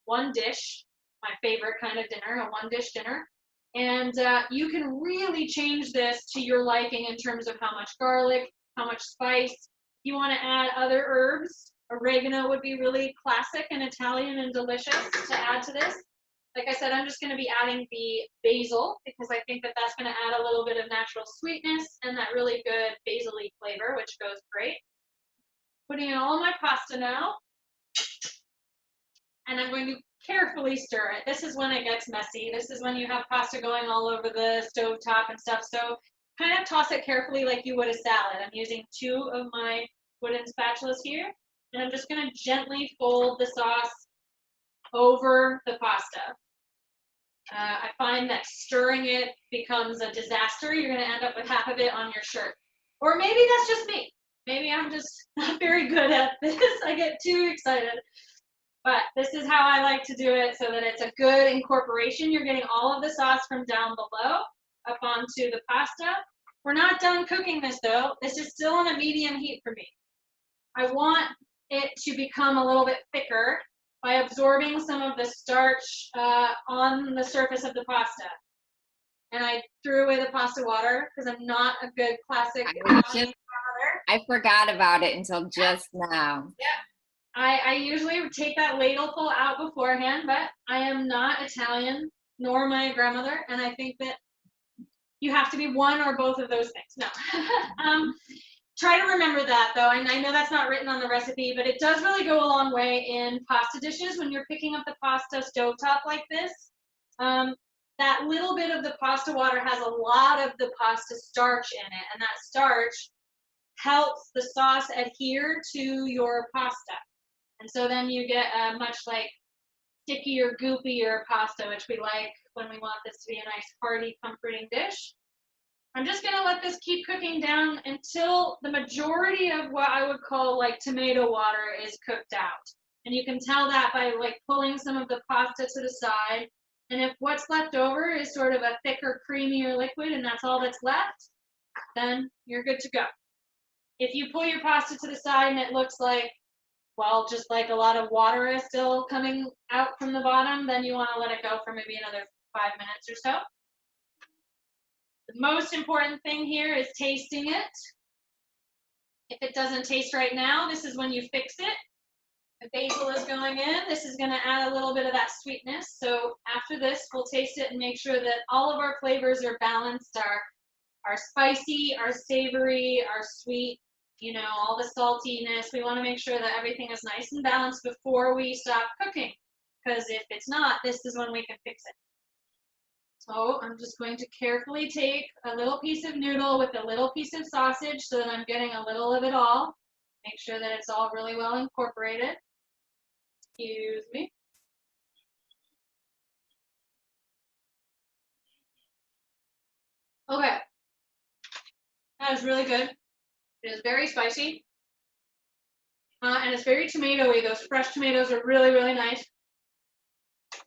one dish, my favorite kind of dinner, a one-dish dinner. And you can really change this to your liking in terms of how much garlic, how much spice. If you want to add other herbs, oregano would be really classic and Italian and delicious to add to this. Like I said, I'm just going to be adding the basil because I think that that's going to add a little bit of natural sweetness and that really good basil-y flavor, which goes great. Putting in all my pasta now. And I'm going to carefully stir it. This is when it gets messy. This is when you have pasta going all over the stove top and stuff. So kind of toss it carefully like you would a salad. I'm using 2 of my wooden spatulas here. And I'm just going to gently fold the sauce over the pasta. I find that stirring it becomes a disaster. You're going to end up with half of it on your shirt. Or maybe that's just me. Maybe I'm just not very good at this. I get too excited. But this is how I like to do it so that it's a good incorporation. You're getting all of the sauce from down below up onto the pasta. We're not done cooking this though. This is still on a medium heat for me. I want it to become a little bit thicker by absorbing some of the starch on the surface of the pasta. And I threw away the pasta water because I'm not a good classic Italian grandmother. I forgot about it until just now. Yeah. I usually take that ladleful out beforehand, but I am not Italian, nor my grandmother, and I think that you have to be one or both of those things. No. Try to remember that, though, and I know that's not written on the recipe, but it does really go a long way in pasta dishes when you're picking up the pasta stovetop like this. That little bit of the pasta water has a lot of the pasta starch in it, and that starch helps the sauce adhere to your pasta. And so then you get a much like stickier, goopier pasta, which we like when we want this to be a nice, hearty, comforting dish. I'm just going to let this keep cooking down until the majority of what I would call like tomato water is cooked out. And you can tell that by like pulling some of the pasta to the side. And if what's left over is sort of a thicker, creamier liquid and that's all that's left, then you're good to go. If you pull your pasta to the side and it looks like, well, just like a lot of water is still coming out from the bottom, then you want to let it go for maybe another 5 minutes or so. The most important thing here is tasting it. If it doesn't taste right now, this is when you fix it. The basil is going in. This is going to add a little bit of that sweetness. So after this, we'll taste it and make sure that all of our flavors are balanced, our spicy, our savory, our sweet, you know, all the saltiness. We want to make sure that everything is nice and balanced before we stop cooking. Because if it's not, this is when we can fix it. So I'm just going to carefully take a little piece of noodle with a little piece of sausage so that I'm getting a little of it all. Make sure that it's all really well incorporated. Excuse me. Okay. That is really good. It is very spicy. And it's very tomatoey. Those fresh tomatoes are really, really nice.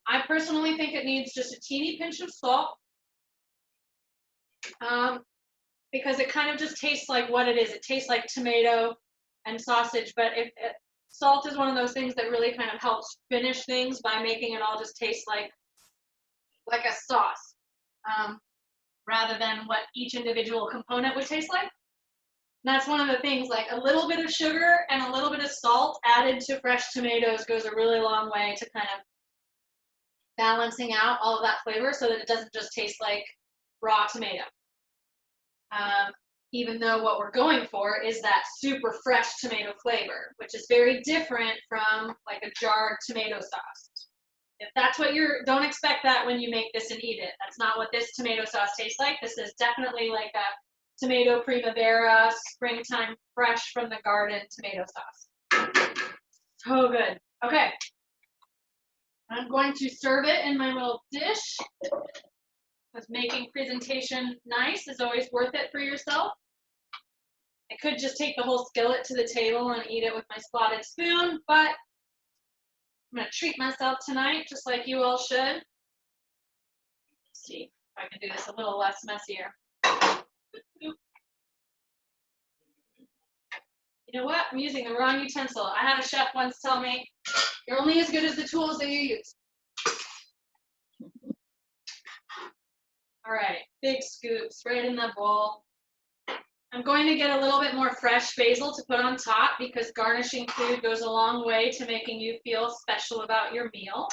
I personally think it needs just a teeny pinch of salt because it kind of just tastes like what it is. It tastes like tomato and sausage, but salt is one of those things that really kind of helps finish things by making it all just taste like a sauce rather than what each individual component would taste like. And that's one of the things, like a little bit of sugar and a little bit of salt added to fresh tomatoes goes a really long way to kind of balancing out all of that flavor so that it doesn't just taste like raw tomato. Even though what we're going for is that super fresh tomato flavor, which is very different from like a jarred tomato sauce. If that's what don't expect that when you make this and eat it. That's not what this tomato sauce tastes like. This is definitely like a tomato primavera, springtime, fresh from the garden tomato sauce. So good. Okay. I'm going to serve it in my little dish. Because making presentation nice is always worth it for yourself. I could just take the whole skillet to the table and eat it with my spotted spoon, but I'm going to treat myself tonight, just like you all should. Let's see if I can do this a little less messier. You know what? I'm using the wrong utensil. I had a chef once tell me, you're only as good as the tools that you use. All right, big scoops right in the bowl. I'm going to get a little bit more fresh basil to put on top because garnishing food goes a long way to making you feel special about your meal.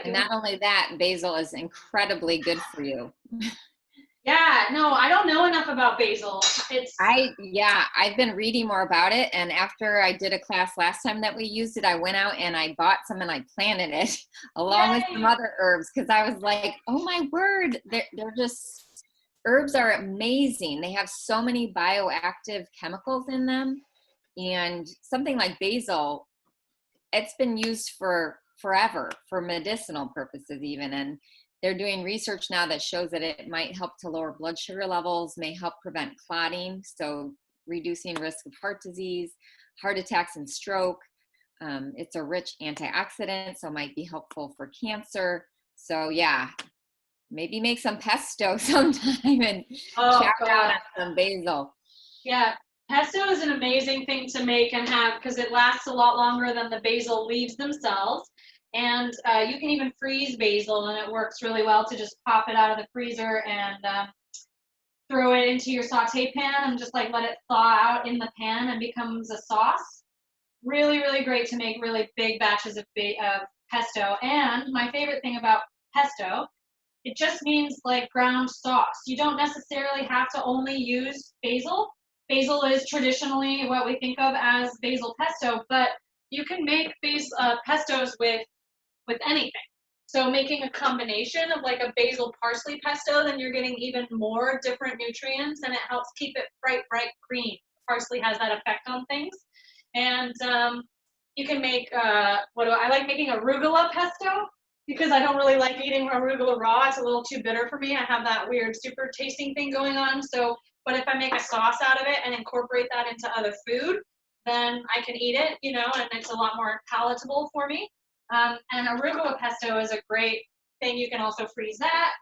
And not only that, basil is incredibly good for you. Yeah, no, I don't know enough about basil. I've been reading more about it, and after I did a class last time that we used it, I went out and I bought some and I planted it along with some other herbs because I was like, oh my word, they're just, herbs are amazing. They have so many bioactive chemicals in them, and something like basil, it's been used for forever for medicinal purposes even, and they're doing research now that shows that it might help to lower blood sugar levels, may help prevent clotting, so reducing risk of heart disease, heart attacks, and stroke. It's a rich antioxidant, so might be helpful for cancer. So yeah, maybe make some pesto sometime and shout out on some basil. Yeah, pesto is an amazing thing to make and have because it lasts a lot longer than the basil leaves themselves. And you can even freeze basil, and it works really well to just pop it out of the freezer and throw it into your saute pan and just like let it thaw out in the pan and becomes a sauce. Really, really great to make really big batches of pesto. And my favorite thing about pesto, it just means like ground sauce. You don't necessarily have to only use basil. Basil is traditionally what we think of as basil pesto, but you can make pestos with anything. So making a combination of like a basil parsley pesto, then you're getting even more different nutrients, and it helps keep it bright green. Parsley has that effect on things. And you can make, I like making arugula pesto because I don't really like eating arugula raw. It's a little too bitter for me. I have that weird super tasting thing going on. So, but if I make a sauce out of it and incorporate that into other food, then I can eat it, and it's a lot more palatable for me. And arugula pesto is a great thing. You can also freeze that.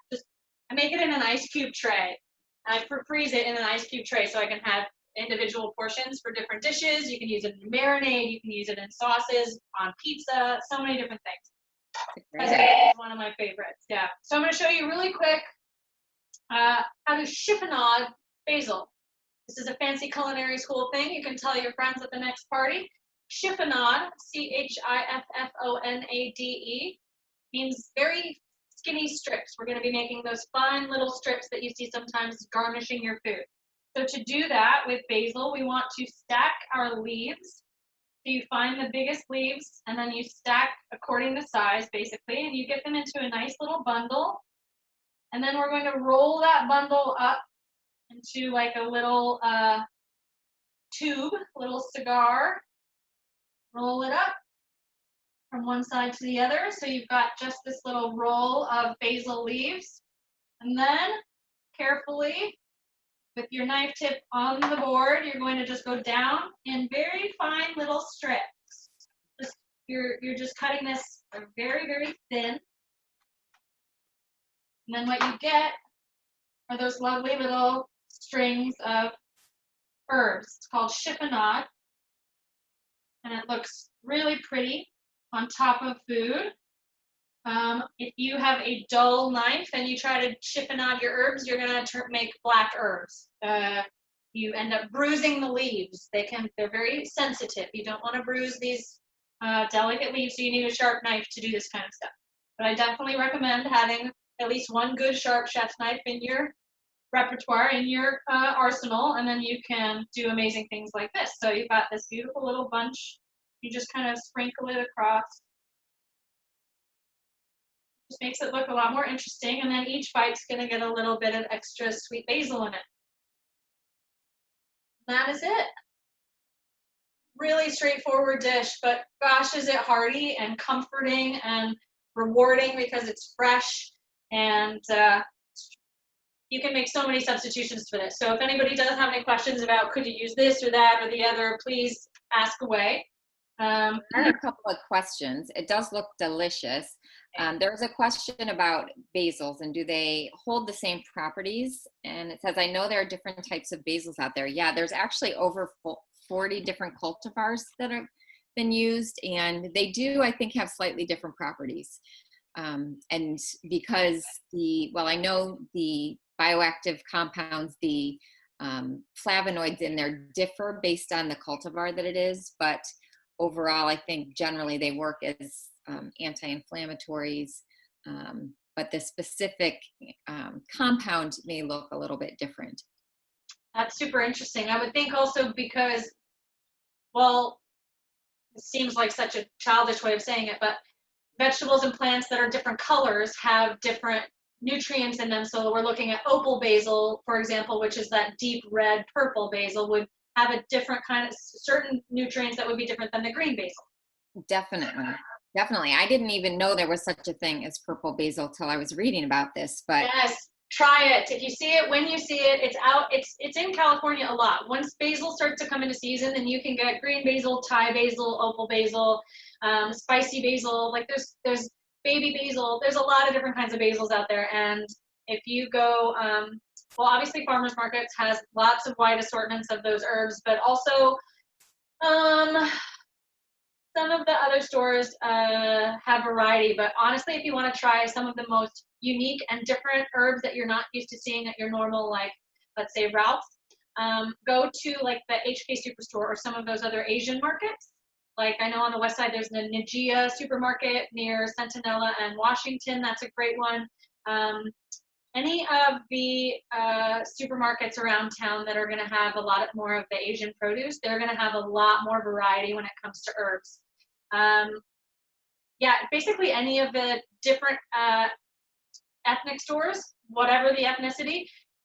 I make it in an ice cube tray. I freeze it in an ice cube tray so I can have individual portions for different dishes. You can use it in marinade. You can use it in sauces, on pizza, so many different things. That's one of my favorites. Yeah. So I'm going to show you really quick how to chiffonade basil. This is a fancy culinary school thing. You can tell your friends at the next party. Chiffonade, Chiffonade, means very skinny strips. We're going to be making those fun little strips that you see sometimes garnishing your food. So to do that with basil, we want to stack our leaves. So you find the biggest leaves, and then you stack according to size, basically, and you get them into a nice little bundle. And then we're going to roll that bundle up into like a little tube, little cigar. Roll it up from one side to the other. So you've got just this little roll of basil leaves. And then carefully, with your knife tip on the board, you're going to just go down in very fine little strips. You're just cutting this very, very thin. And then what you get are those lovely little strings of herbs. It's called chiffonade. And it looks really pretty on top of food. If you have a dull knife and you try to chiffonade your herbs, you're going to make black herbs. You end up bruising the leaves. They're very sensitive. You don't want to bruise these delicate leaves, so you need a sharp knife to do this kind of stuff. But I definitely recommend having at least one good sharp chef's knife in your repertoire, in your arsenal, and then you can do amazing things like this. So you've got this beautiful little bunch. You just kind of sprinkle it across. Just makes it look a lot more interesting, and then each bite's going to get a little bit of extra sweet basil in it. That is it. Really straightforward dish, but gosh, is it hearty and comforting and rewarding because it's fresh, and you can make so many substitutions for this. So if anybody does have any questions about could you use this or that or the other, please ask away. I have a couple of questions. It does look delicious. There's a question about basils and do they hold the same properties? And it says, I know there are different types of basils out there. Yeah, there's actually over 40 different cultivars that have been used, and they do, I think, have slightly different properties. And because I know the bioactive compounds, the flavonoids in there differ based on the cultivar that it is, but overall, I think generally they work as anti-inflammatories, but the specific compound may look a little bit different. That's super interesting. I would think also because, well, it seems like such a childish way of saying it, but vegetables and plants that are different colors have different nutrients in them. So we're looking at opal basil, for example, which is that deep red purple basil, would have a different kind of certain nutrients that would be different than the green basil. Definitely. Definitely. I didn't even know there was such a thing as purple basil till I was reading about this, but yes, try it. If you see it, when you see it, it's out. It's in California a lot. Once basil starts to come into season, then you can get green basil, Thai basil, opal basil, spicy basil. Like there's baby basil. There's a lot of different kinds of basils out there. And if you go, well, obviously farmers markets has lots of wide assortments of those herbs, but also some of the other stores have variety, but honestly, if you want to try some of the most unique and different herbs that you're not used to seeing at your normal, like, let's say Ralph's, go to like the HK Superstore or some of those other Asian markets. Like I know on the west side, there's the Nijia supermarket near Centinela and Washington. That's a great one. Any of the supermarkets around town that are going to have a lot more of the Asian produce, they're going to have a lot more variety when it comes to herbs. Yeah, basically any of the different ethnic stores, whatever the ethnicity,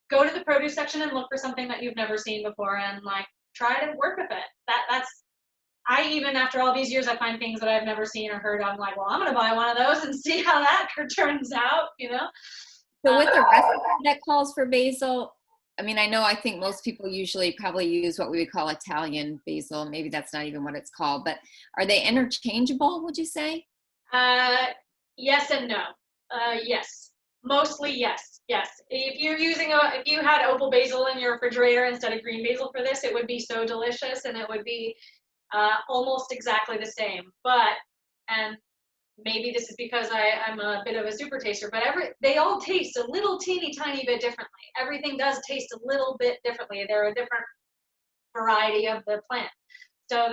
go to the produce section and look for something that you've never seen before and like try to work with it. I even after all these years, I find things that I've never seen or heard of. I'm like, well, I'm going to buy one of those and see how that turns out, you know? so with the recipe that calls for basil, I mean, I think most people usually probably use what we would call Italian basil. Maybe that's not even what it's called, but are they interchangeable, would you say? Yes and no. Yes. Mostly yes. Yes. If you had opal basil in your refrigerator instead of green basil for this, it would be so delicious and it would be almost exactly the same. And maybe this is because I'm a bit of a super taster, but they all taste a little teeny tiny bit differently. Everything does taste a little bit differently. They're a different variety of the plant. So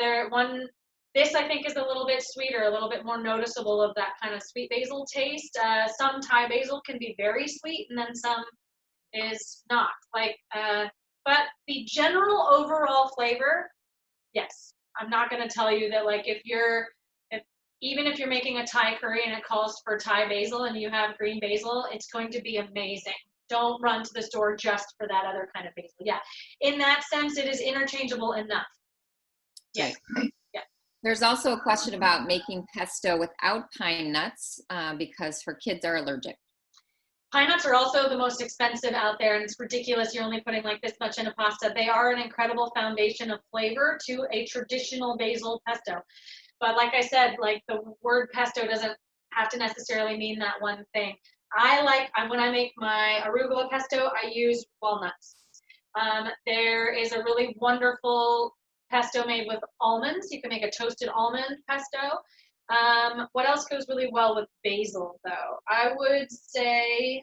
this I think is a little bit sweeter, a little bit more noticeable of that kind of sweet basil taste. Some Thai basil can be very sweet and then some is not. But the general overall flavor, yes. I'm not going to tell you that like even if you're making a Thai curry and it calls for Thai basil and you have green basil, it's going to be amazing. Don't run to the store just for that other kind of basil. Yeah, in that sense, it is interchangeable enough. Yes. Right. Yeah. There's also a question about making pesto without pine nuts because her kids are allergic. Pine nuts are also the most expensive out there, and it's ridiculous. You're only putting like this much in a pasta. They are an incredible foundation of flavor to a traditional basil pesto. But like I said, like the word pesto doesn't have to necessarily mean that one thing. When I make my arugula pesto, I use walnuts. There is a really wonderful pesto made with almonds. You can make a toasted almond pesto. What else goes really well with basil, though? I would say,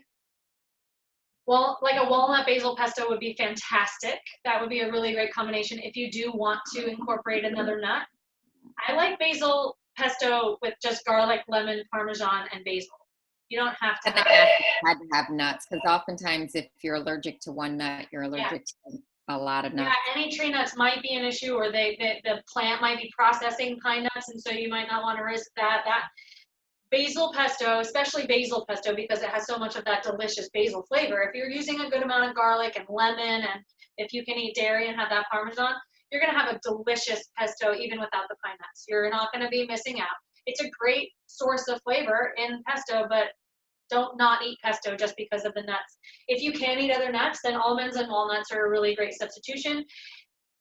well, like a walnut basil pesto would be fantastic. That would be a really great combination if you do want to incorporate another nut. I like basil pesto with just garlic, lemon, Parmesan, and basil. You don't have to have nuts because oftentimes if you're allergic to one nut, you're allergic to a lot of nuts. Yeah, any tree nuts might be an issue, or the plant might be processing pine nuts, and so you might not want to risk that. That basil pesto, especially basil pesto, because it has so much of that delicious basil flavor. If you're using a good amount of garlic and lemon, and if you can eat dairy and have that Parmesan, you're going to have a delicious pesto even without the pine nuts. You're not going to be missing out. It's a great source of flavor in pesto, but don't not eat pesto just because of the nuts. If you can eat other nuts, then almonds and walnuts are a really great substitution.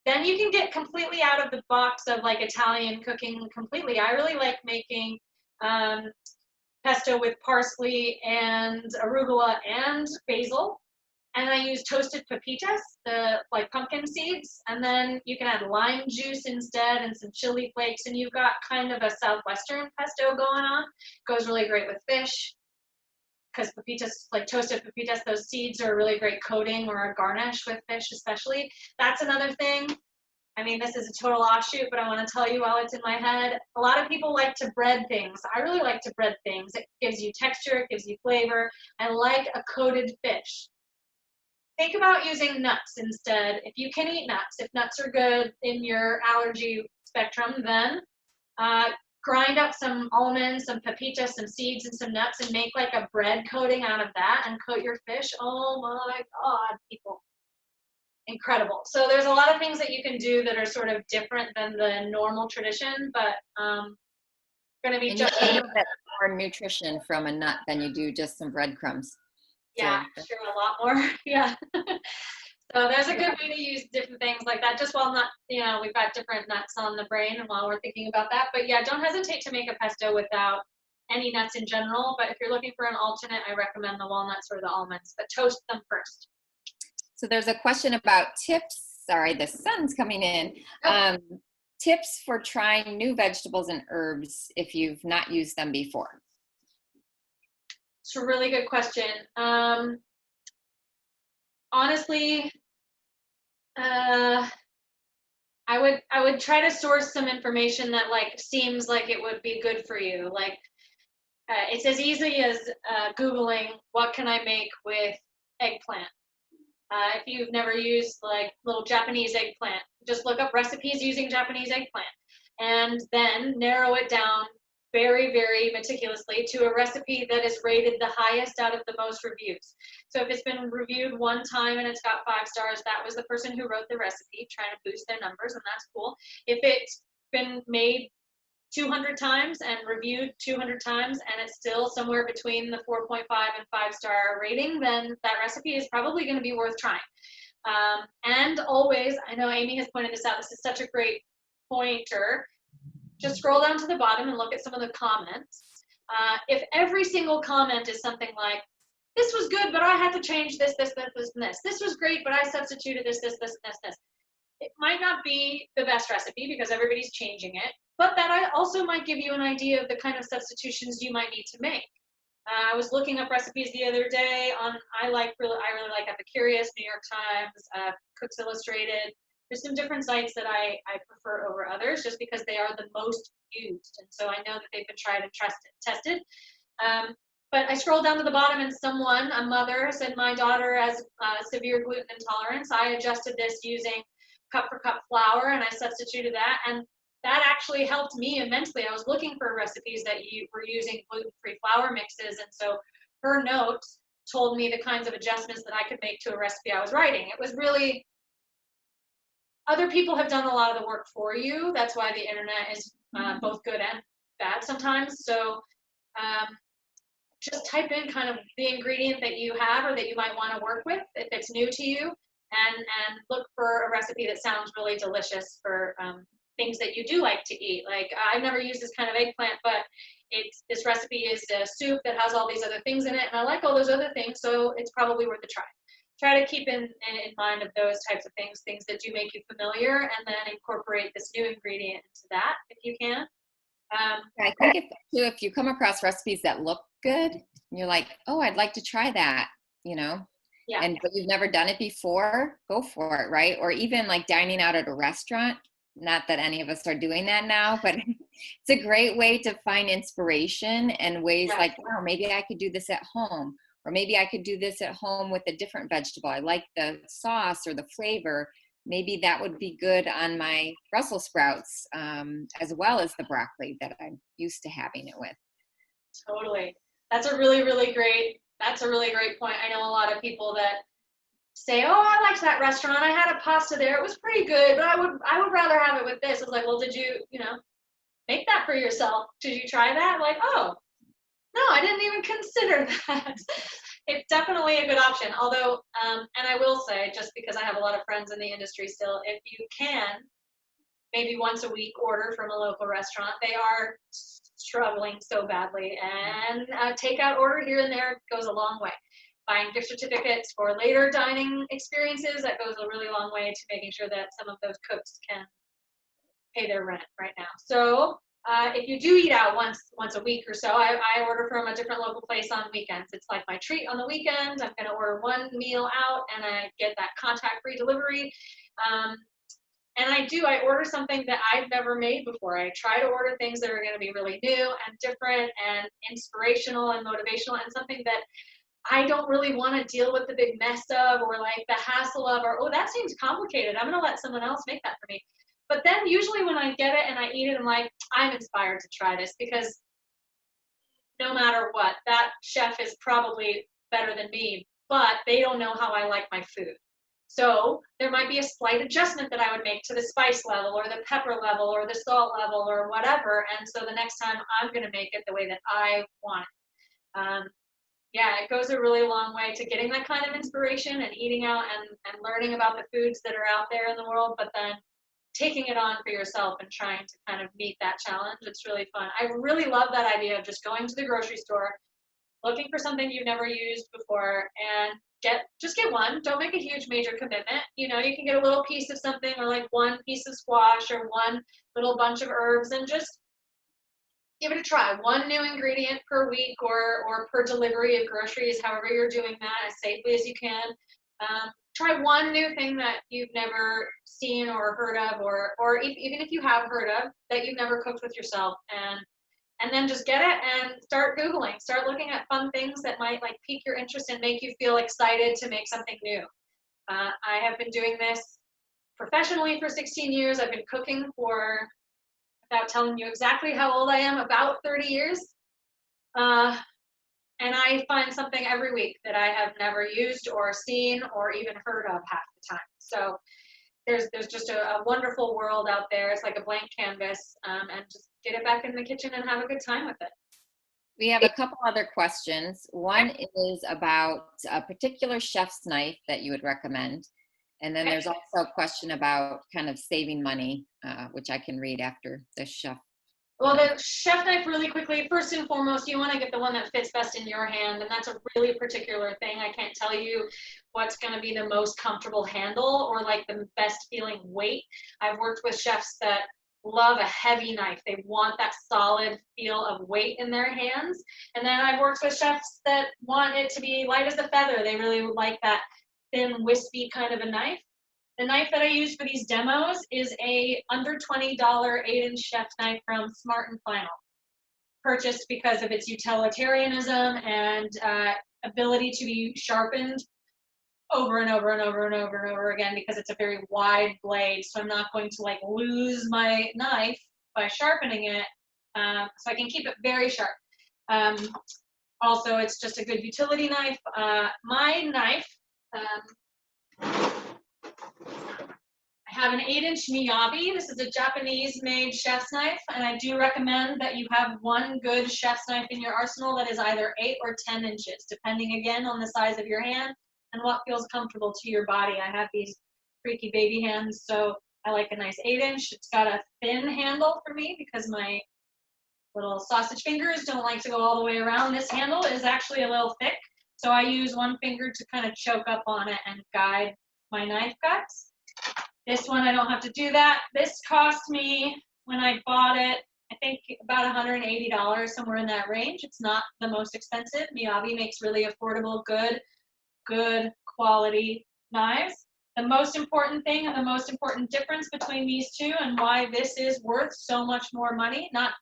Then you can get completely out of the box of like Italian cooking completely. I really like making pesto with parsley and arugula and basil. And I use toasted pepitas, the like pumpkin seeds, and then you can add lime juice instead and some chili flakes, and you've got kind of a southwestern pesto going on. Goes really great with fish. because pepitas, like toasted pepitas, those seeds are a really great coating or a garnish with fish especially. That's another thing. I mean, this is a total offshoot, but I want to tell you while it's in my head. A lot of people like to bread things. I really like to bread things. It gives you texture, it gives you flavor. I like a coated fish. Think about using nuts instead. If you can eat nuts, if nuts are good in your allergy spectrum, then grind up some almonds, some pepitas, some seeds, and some nuts, and make like a bread coating out of that and coat your fish. Oh my God, people. Incredible. So there's a lot of things that you can do that are sort of different than the normal tradition, but going to be And just you get more nutrition from a nut than you do just some breadcrumbs. yeah, sure, a lot more. Yeah. So there's a good way to use different things like that, just while not, we've got different nuts on the brain and while we're thinking about that. But yeah, don't hesitate to make a pesto without any nuts in general. But if you're looking for an alternate, I recommend the walnuts or the almonds, but toast them first. So there's a question about tips. Sorry, the sun's coming in. Tips for trying new vegetables and herbs if you've not used them before. It's a really good question. Honestly, I would try to source some information that seems like it would be good for you. Like it's as easy as Googling what can I make with eggplant. If you've never used little Japanese eggplant, just look up recipes using Japanese eggplant and then narrow it down very, very meticulously to a recipe that is rated the highest out of the most reviews. So if it's been reviewed one time and it's got 5 stars, that was the person who wrote the recipe trying to boost their numbers, and that's cool. If it's been made 200 times and reviewed 200 times and it's still somewhere between the 4.5 and 5-star rating, then that recipe is probably going to be worth trying. And always, I know Amy has pointed this out, this is such a great pointer, just scroll down to the bottom and look at some of the comments. If every single comment is something like, this was good, but I had to change this, this, this, this, and this. This was great, but I substituted this, this, this, and this. It might not be the best recipe because everybody's changing it, but that also might give you an idea of the kind of substitutions you might need to make. I was looking up recipes the other day on, I really like Epicurious, New York Times, Cooks Illustrated. There's some different sites that I prefer over others just because they are the most used. And so I know that they've been tried and tested. But I scrolled down to the bottom and someone, a mother, said my daughter has severe gluten intolerance. I adjusted this using cup for cup flour and I substituted that. And that actually helped me immensely. I was looking for recipes that were using gluten-free flour mixes. And so her notes told me the kinds of adjustments that I could make to a recipe I was writing. It was really, other people have done a lot of the work for you. That's why the internet is both good and bad sometimes. So just type in kind of the ingredient that you have or that you might want to work with if it's new to you, and look for a recipe that sounds really delicious for things that you do like to eat. Like I've never used this kind of eggplant, but this recipe is a soup that has all these other things in it, and I like all those other things, so it's probably worth a try. Try to keep in mind of those types of things that do make you familiar, and then incorporate this new ingredient into that if you can. I think if you come across recipes that look good, and you're like, oh, I'd like to try that, Yeah. but you've never done it before, go for it, right? Or even like dining out at a restaurant. Not that any of us are doing that now, but it's a great way to find inspiration and ways like, oh, maybe I could do this at home, or maybe I could do this at home with a different vegetable. I like the sauce or the flavor. Maybe that would be good on my Brussels sprouts, as well as the broccoli that I'm used to having it with. Totally. That's a really, really great point. I know a lot of people that say, oh, I liked that restaurant. I had a pasta there. It was pretty good, but I would rather have it with this. It's like, well, did you, make that for yourself? Did you try that? Like, oh, no, I didn't even consider that. It's definitely a good option. Although, and I will say, just because I have a lot of friends in the industry still, if you can, maybe once a week order from a local restaurant. They are struggling so badly, and a takeout order here and there goes a long way. Buying gift certificates for later dining experiences, that goes a really long way to making sure that some of those cooks can pay their rent right now. So If you do eat out once a week or so, I order from a different local place on weekends. It's like my treat on the weekend. I'm going to order one meal out, and I get that contact-free delivery. And I order something that I've never made before. I try to order things that are going to be really new and different and inspirational and motivational, and something that I don't really want to deal with the big mess of, or like the hassle of, or, oh, that seems complicated, I'm going to let someone else make that for me. But then usually when I get it and I eat it, I'm like, I'm inspired to try this, because no matter what, that chef is probably better than me, but they don't know how I like my food. So there might be a slight adjustment that I would make to the spice level or the pepper level or the salt level or whatever. And so the next time I'm going to make it the way that I want it. Yeah, it goes a really long way to getting that kind of inspiration and eating out and learning about the foods that are out there in the world, but then taking it on for yourself and trying to kind of meet that challenge. It's really fun. I really love that idea of just going to the grocery store, looking for something you've never used before, and just get one. Don't make a huge major commitment. You know, you can get a little piece of something, or like one piece of squash or one little bunch of herbs, and just give it a try. One new ingredient per week or per delivery of groceries, however you're doing that as safely as you can. Try one new thing that you've never seen or heard of, or even if you have heard of, that you've never cooked with yourself, and then just get it and start Googling, start looking at fun things that might like pique your interest and make you feel excited to make something new. I have been doing this professionally for 16 years. I've been cooking for, without telling you exactly how old I am, about 30 years. And I find something every week that I have never used or seen or even heard of half the time. So there's just a wonderful world out there. It's like a blank canvas, and just get it back in the kitchen and have a good time with it. We have a couple other questions. One is about a particular chef's knife that you would recommend. And then there's also a question about kind of saving money, which I can read after the chef. Well, the chef knife, really quickly, first and foremost, you want to get the one that fits best in your hand, and that's a really particular thing. I can't tell you what's going to be the most comfortable handle or like the best feeling weight. I've worked with chefs that love a heavy knife. They want that solid feel of weight in their hands. And then I've worked with chefs that want it to be light as a feather. They really like that thin, wispy kind of a knife. The knife that I use for these demos is a under $20 8-inch chef knife from Smart & Final. Purchased because of its utilitarianism and ability to be sharpened over and over and over and over and over again, because it's a very wide blade. So I'm not going to like lose my knife by sharpening it. So I can keep it very sharp. Also, it's just a good utility knife. My knife, I have an 8-inch Miyabi. This is a Japanese-made chef's knife, and I do recommend that you have one good chef's knife in your arsenal that is either 8 or 10 inches, depending again on the size of your hand and what feels comfortable to your body. I have these freaky baby hands, so I like a nice 8-inch. It's got a thin handle for me because my little sausage fingers don't like to go all the way around. This handle is actually a little thick, so I use one finger to kind of choke up on it and guide my knife cuts. This one, I don't have to do that. This cost me, when I bought it, I think about $180, somewhere in that range. It's not the most expensive. Miyabi makes really affordable, good quality knives. The most important thing and the most important difference between these two, and why this is worth so much more money, not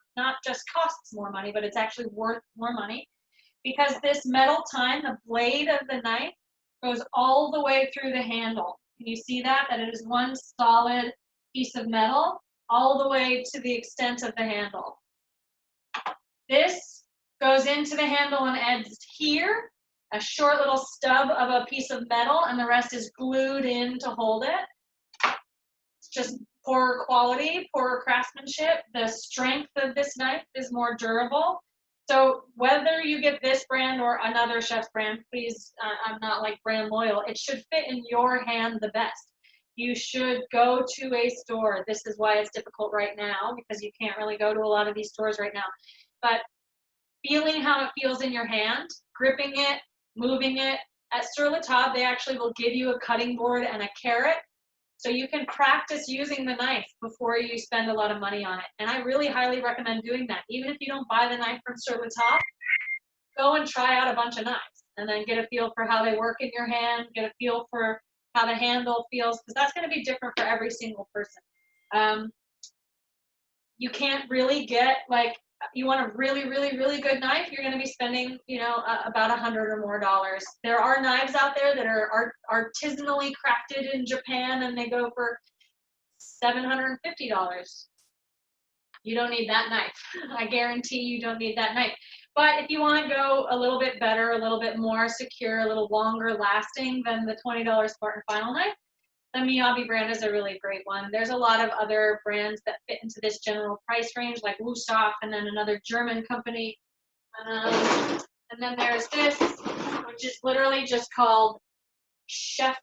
just costs more money, but it's actually worth more money, because this metal tine, the blade of the knife, goes all the way through the handle. Can you see that? That it is one solid piece of metal all the way to the extent of the handle. This goes into the handle and ends here, a short little stub of a piece of metal, and the rest is glued in to hold it. It's just poorer quality, poorer craftsmanship. The strength of this knife is more durable. So whether you get this brand or another chef's brand, please, I'm not like brand loyal, it should fit in your hand the best. You should go to a store. This is why it's difficult right now, because you can't really go to a lot of these stores right now. But feeling how it feels in your hand, gripping it, moving it. At Sur La Table, they actually will give you a cutting board and a carrot So you can practice using the knife before you spend a lot of money on it. And I really highly recommend doing that. Even if you don't buy the knife from Sur La Table, go and try out a bunch of knives and then get a feel for how they work in your hand, get a feel for how the handle feels, because that's going to be different for every single person. You can't really get, like, you want a really, really, really good knife, you're going to be spending, you know, about $100 or more. There are knives out there that are artisanally crafted in Japan, and they go for $750. You don't need that knife. I guarantee you don't need that knife. But if you want to go a little bit better, a little bit more secure, a little longer lasting than the $20 Spartan Final knife, the Miyabi brand is a really great one. There's a lot of other brands that fit into this general price range, like Wushof, and then another German company. And then there's this, which is literally just called Chef.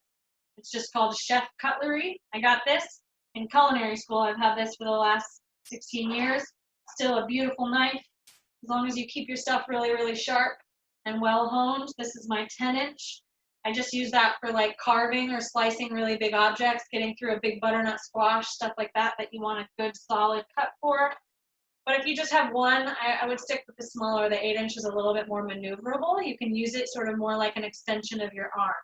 It's just called Chef Cutlery. I got this in culinary school. I've had this for the last 16 years. Still a beautiful knife, as long as you keep your stuff really, really sharp and well honed. This is my 10-inch. I just use that for like carving or slicing really big objects, getting through a big butternut squash, stuff like that, that you want a good solid cut for. But if you just have one, I would stick with the smaller. The 8-inch is a little bit more maneuverable. You can use it sort of more like an extension of your arm.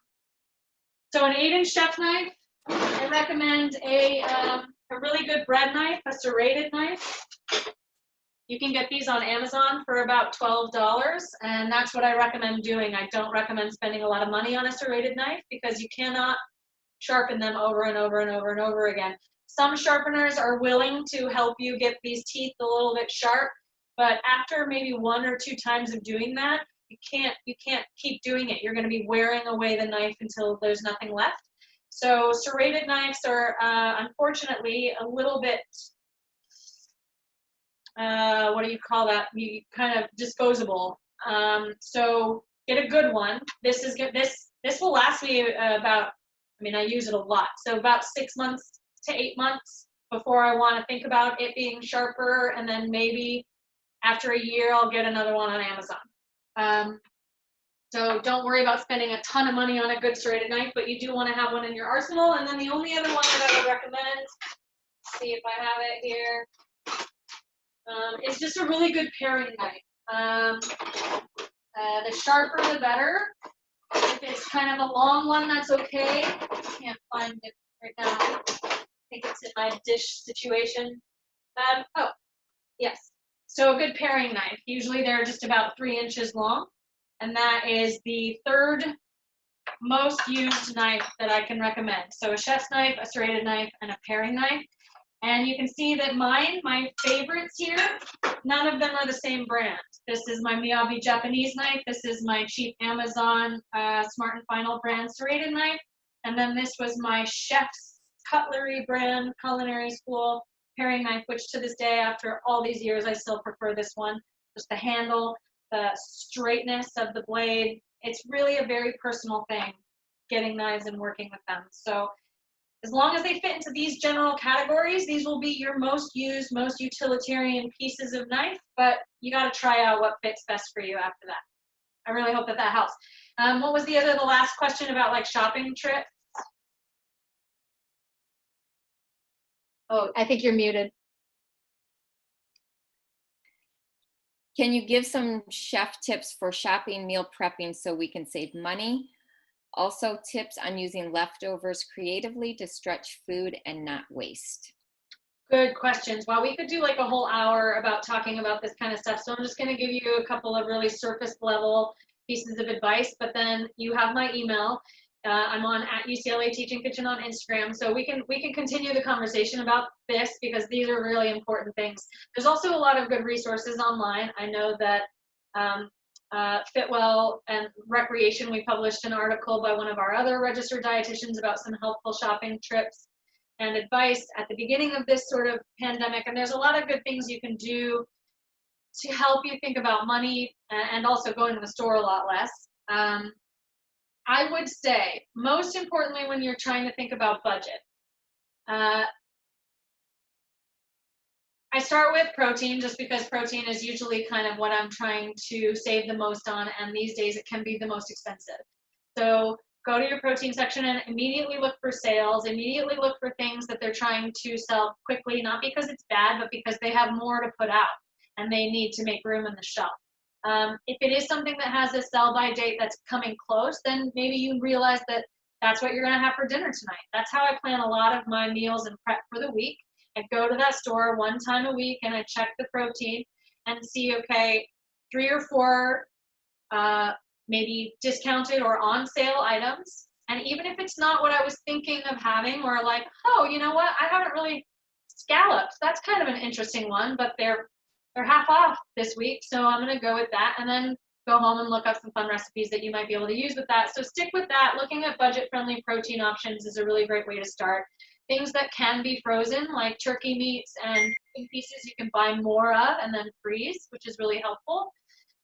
So an 8-inch chef knife, I recommend a really good bread knife, a serrated knife. You can get these on Amazon for about $12, and that's what I recommend doing. I don't recommend spending a lot of money on a serrated knife because you cannot sharpen them over and over and over and over again. Some sharpeners are willing to help you get these teeth a little bit sharp, but after maybe 1 or 2 times of doing that, you can't keep doing it. You're going to be wearing away the knife until there's nothing left. So serrated knives are unfortunately a little bit what do you call that? You kind of disposable. So get a good one. This is good. This will last me about, I mean, I use it a lot. So about 6 months to 8 months before I want to think about it being sharper. And then maybe after a year, I'll get another one on Amazon. So don't worry about spending a ton of money on a good serrated knife, but you do want to have one in your arsenal. And then the only other one that I would recommend, let's see if I have it here, it's just a really good paring knife. The sharper, the better. If it's kind of a long one, that's okay. I can't find it right now. I think it's in my dish situation. Oh, yes. So a good paring knife. Usually they're just about 3 inches long. And that is the 3rd most used knife that I can recommend. So a chef's knife, a serrated knife, and a paring knife. And you can see that mine, my favorites here, none of them are the same brand. This is my Miyabi Japanese knife. This is my cheap Amazon Smart and Final brand serrated knife. And then this was my Chef's Cutlery brand culinary school paring knife, which to this day, after all these years, I still prefer this one. Just the handle, the straightness of the blade. It's really a very personal thing, getting knives and working with them. So as long as they fit into these general categories, these will be your most used, most utilitarian pieces of knife, but you got to try out what fits best for you after that. I really hope that that helps. What was the last question about like shopping trips? Oh, I think you're muted. Can you give some chef tips for shopping, meal prepping so we can save money? Also, tips on using leftovers creatively to stretch food and not waste. Good questions. Well, we could do like a whole hour about talking about this kind of stuff. So I'm just going to give you a couple of really surface level pieces of advice, but then you have my email. I'm on @UCLA Teaching Kitchen on Instagram. So we can continue the conversation about this because these are really important things. There's also a lot of good resources online. I know that Fitwell and Recreation, we published an article by one of our other registered dietitians about some helpful shopping trips and advice at the beginning of this sort of pandemic. And there's a lot of good things you can do to help you think about money and also going to the store a lot less. I would say, most importantly, when you're trying to think about budget, I start with protein just because protein is usually kind of what I'm trying to save the most on, and these days it can be the most expensive. So go to your protein section and immediately look for sales, immediately look for things that they're trying to sell quickly, not because it's bad, but because they have more to put out and they need to make room on the shelf. If it is something that has a sell-by date that's coming close, then maybe you realize that that's what you're going to have for dinner tonight. That's how I plan a lot of my meals and prep for the week. I go to that store one time a week and I check the protein and see, okay, 3 or 4 maybe discounted or on sale items. And even if it's not what I was thinking of having, or like, oh, you know what, I haven't really scallops. That's kind of an interesting one, but they're half off this week, so I'm going to go with that, and then go home and look up some fun recipes that you might be able to use with that. So stick with that. Looking at budget-friendly protein options is a really great way to start. Things that can be frozen, like turkey meats and chicken pieces, you can buy more of and then freeze, which is really helpful.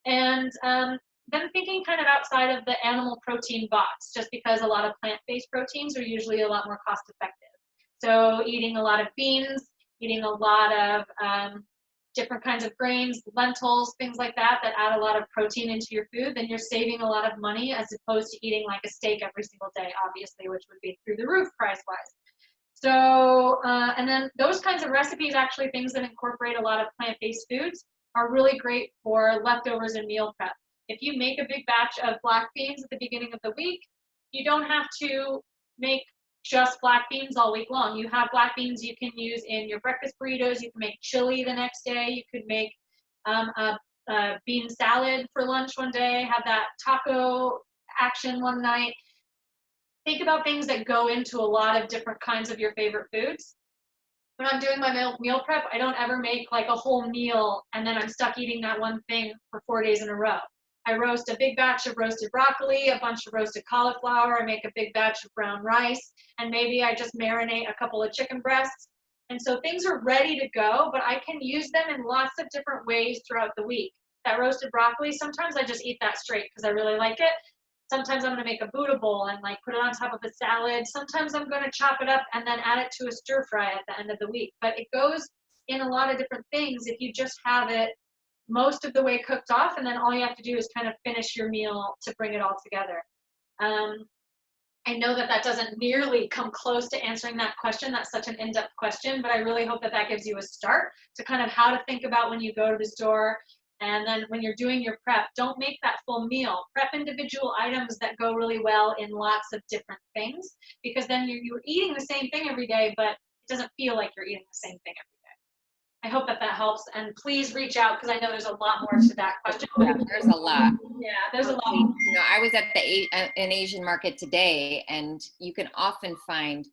And then thinking kind of outside of the animal protein box, just because a lot of plant-based proteins are usually a lot more cost-effective. So eating a lot of beans, eating a lot of different kinds of grains, lentils, things like that, that add a lot of protein into your food, then you're saving a lot of money as opposed to eating like a steak every single day, obviously, which would be through the roof price-wise. So, and then those kinds of recipes, actually things that incorporate a lot of plant-based foods, are really great for leftovers and meal prep. If you make a big batch of black beans at the beginning of the week, you don't have to make just black beans all week long. You have black beans you can use in your breakfast burritos. You can make chili the next day. You could make a bean salad for lunch one day, have that taco action one night. Think about things that go into a lot of different kinds of your favorite foods. When I'm doing my meal prep, I don't ever make like a whole meal and then I'm stuck eating that one thing for 4 days in a row. I roast a big batch of roasted broccoli, a bunch of roasted cauliflower, I make a big batch of brown rice, and maybe I just marinate a couple of chicken breasts. And so things are ready to go, but I can use them in lots of different ways throughout the week. That roasted broccoli, sometimes I just eat that straight because I really like it. Sometimes I'm going to make a Buddha bowl and like put it on top of a salad. Sometimes I'm going to chop it up and then add it to a stir fry at the end of the week. But it goes in a lot of different things if you just have it most of the way cooked off, and then all you have to do is kind of finish your meal to bring it all together. I know that that doesn't nearly come close to answering that question. That's such an in-depth question, but I really hope that that gives you a start to kind of how to think about when you go to the store. And then when you're doing your prep, don't make that full meal. Prep individual items that go really well in lots of different things, because then you're eating the same thing every day, but it doesn't feel like you're eating the same thing every day. I hope that that helps, and please reach out because I know there's a lot more to that question. Yeah, there's a lot. Yeah, there's a lot. You know, I was at an Asian market today, and you can often find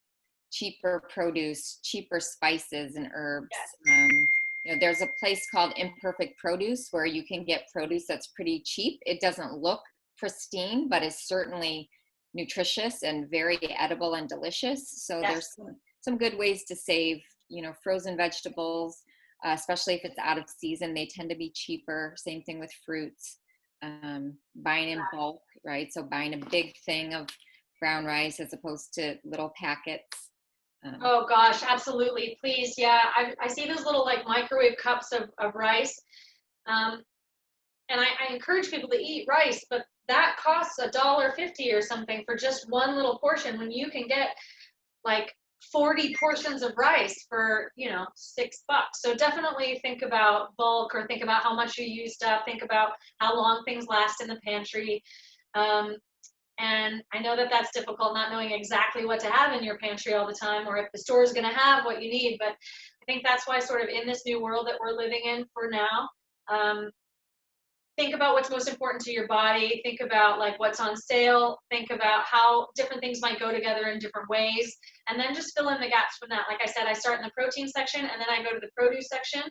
cheaper produce, cheaper spices and herbs. Yes. You know, there's a place called Imperfect Produce where you can get produce that's pretty cheap. It doesn't look pristine, but is certainly nutritious and very edible and delicious. So yes, there's some good ways to save. You know, frozen vegetables, especially if it's out of season, they tend to be cheaper. Same thing with fruits. Buying in bulk, right? So buying a big thing of brown rice as opposed to little packets. Oh gosh, absolutely. Please, yeah. I see those little like microwave cups of rice. And I encourage people to eat rice, but that costs $1.50 or something for just one little portion when you can get like 40 portions of rice for, you know, $6. So definitely think about bulk, or think about how much you use stuff. Think about how long things last in the pantry. And I know that that's difficult, not knowing exactly what to have in your pantry all the time, or if the store is going to have what you need. But I think that's why sort of in this new world that we're living in for now, think about what's most important to your body. Think about like what's on sale. Think about how different things might go together in different ways. And then just fill in the gaps from that. Like I said, I start in the protein section and then I go to the produce section.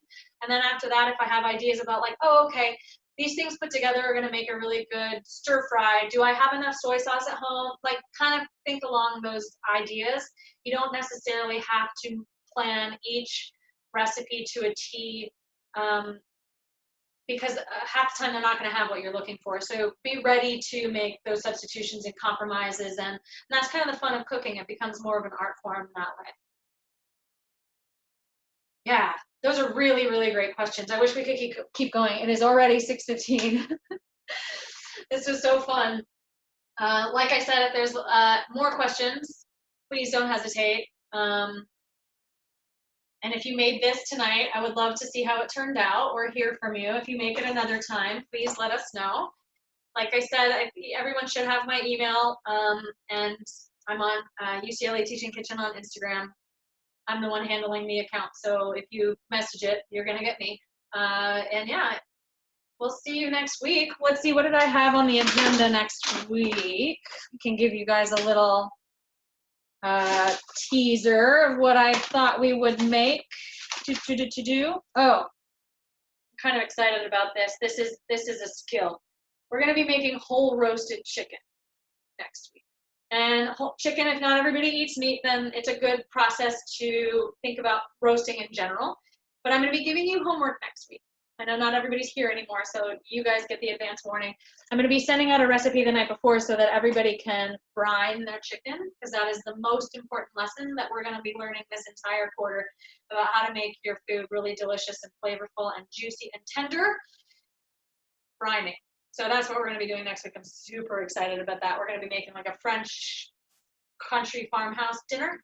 And then after that, if I have ideas about like, oh, okay, these things put together are going to make a really good stir fry. Do I have enough soy sauce at home? Like kind of think along those ideas. You don't necessarily have to plan each recipe to a T, because half the time they're not going to have what you're looking for. So be ready to make those substitutions and compromises. And that's kind of the fun of cooking. It becomes more of an art form that way. Yeah, those are really, really great questions. I wish we could keep going. It is already 6:15. This was so fun. Like I said, if there's more questions, please don't hesitate. And if you made this tonight, I would love to see how it turned out or hear from you. If you make it another time, please let us know. Like I said, everyone should have my email, and I'm on UCLA Teaching Kitchen on Instagram. I'm the one handling the account, so if you message it, you're gonna get me. And yeah, we'll see you next week. Let's see, what did I have on the agenda next week? I can give you guys a little teaser of what I thought we would make. Oh, I'm kind of excited about this. This is a skill. We're gonna be making whole roasted chicken next week. And whole chicken, if not everybody eats meat, then it's a good process to think about roasting in general. But I'm gonna be giving you homework next week. I know not everybody's here anymore, so you guys get the advance warning. I'm gonna be sending out a recipe the night before so that everybody can brine their chicken, because that is the most important lesson that we're gonna be learning this entire quarter about how to make your food really delicious and flavorful and juicy and tender. Brining. So that's what we're gonna be doing next week. I'm super excited about that. We're gonna be making like a French country farmhouse dinner.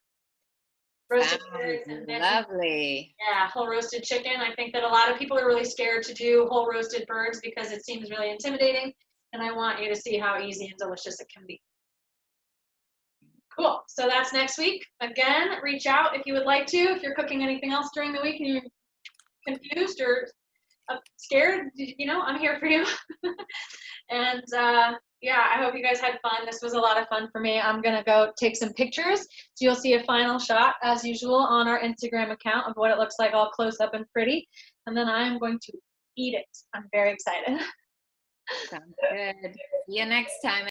Roasted birds and veggies. Lovely. Yeah, whole roasted chicken. I think that a lot of people are really scared to do whole roasted birds because it seems really intimidating, and I want you to see how easy and delicious it can be. Cool. So that's next week. Again, reach out if you would like to. If you're cooking anything else during the week and you're confused or scared, you know, I'm here for you. And yeah, I hope you guys had fun. This was a lot of fun for me. I'm gonna go take some pictures. So you'll see a final shot as usual on our Instagram account of what it looks like all close up and pretty. And then I'm going to eat it. I'm very excited. Sounds good. See you next time.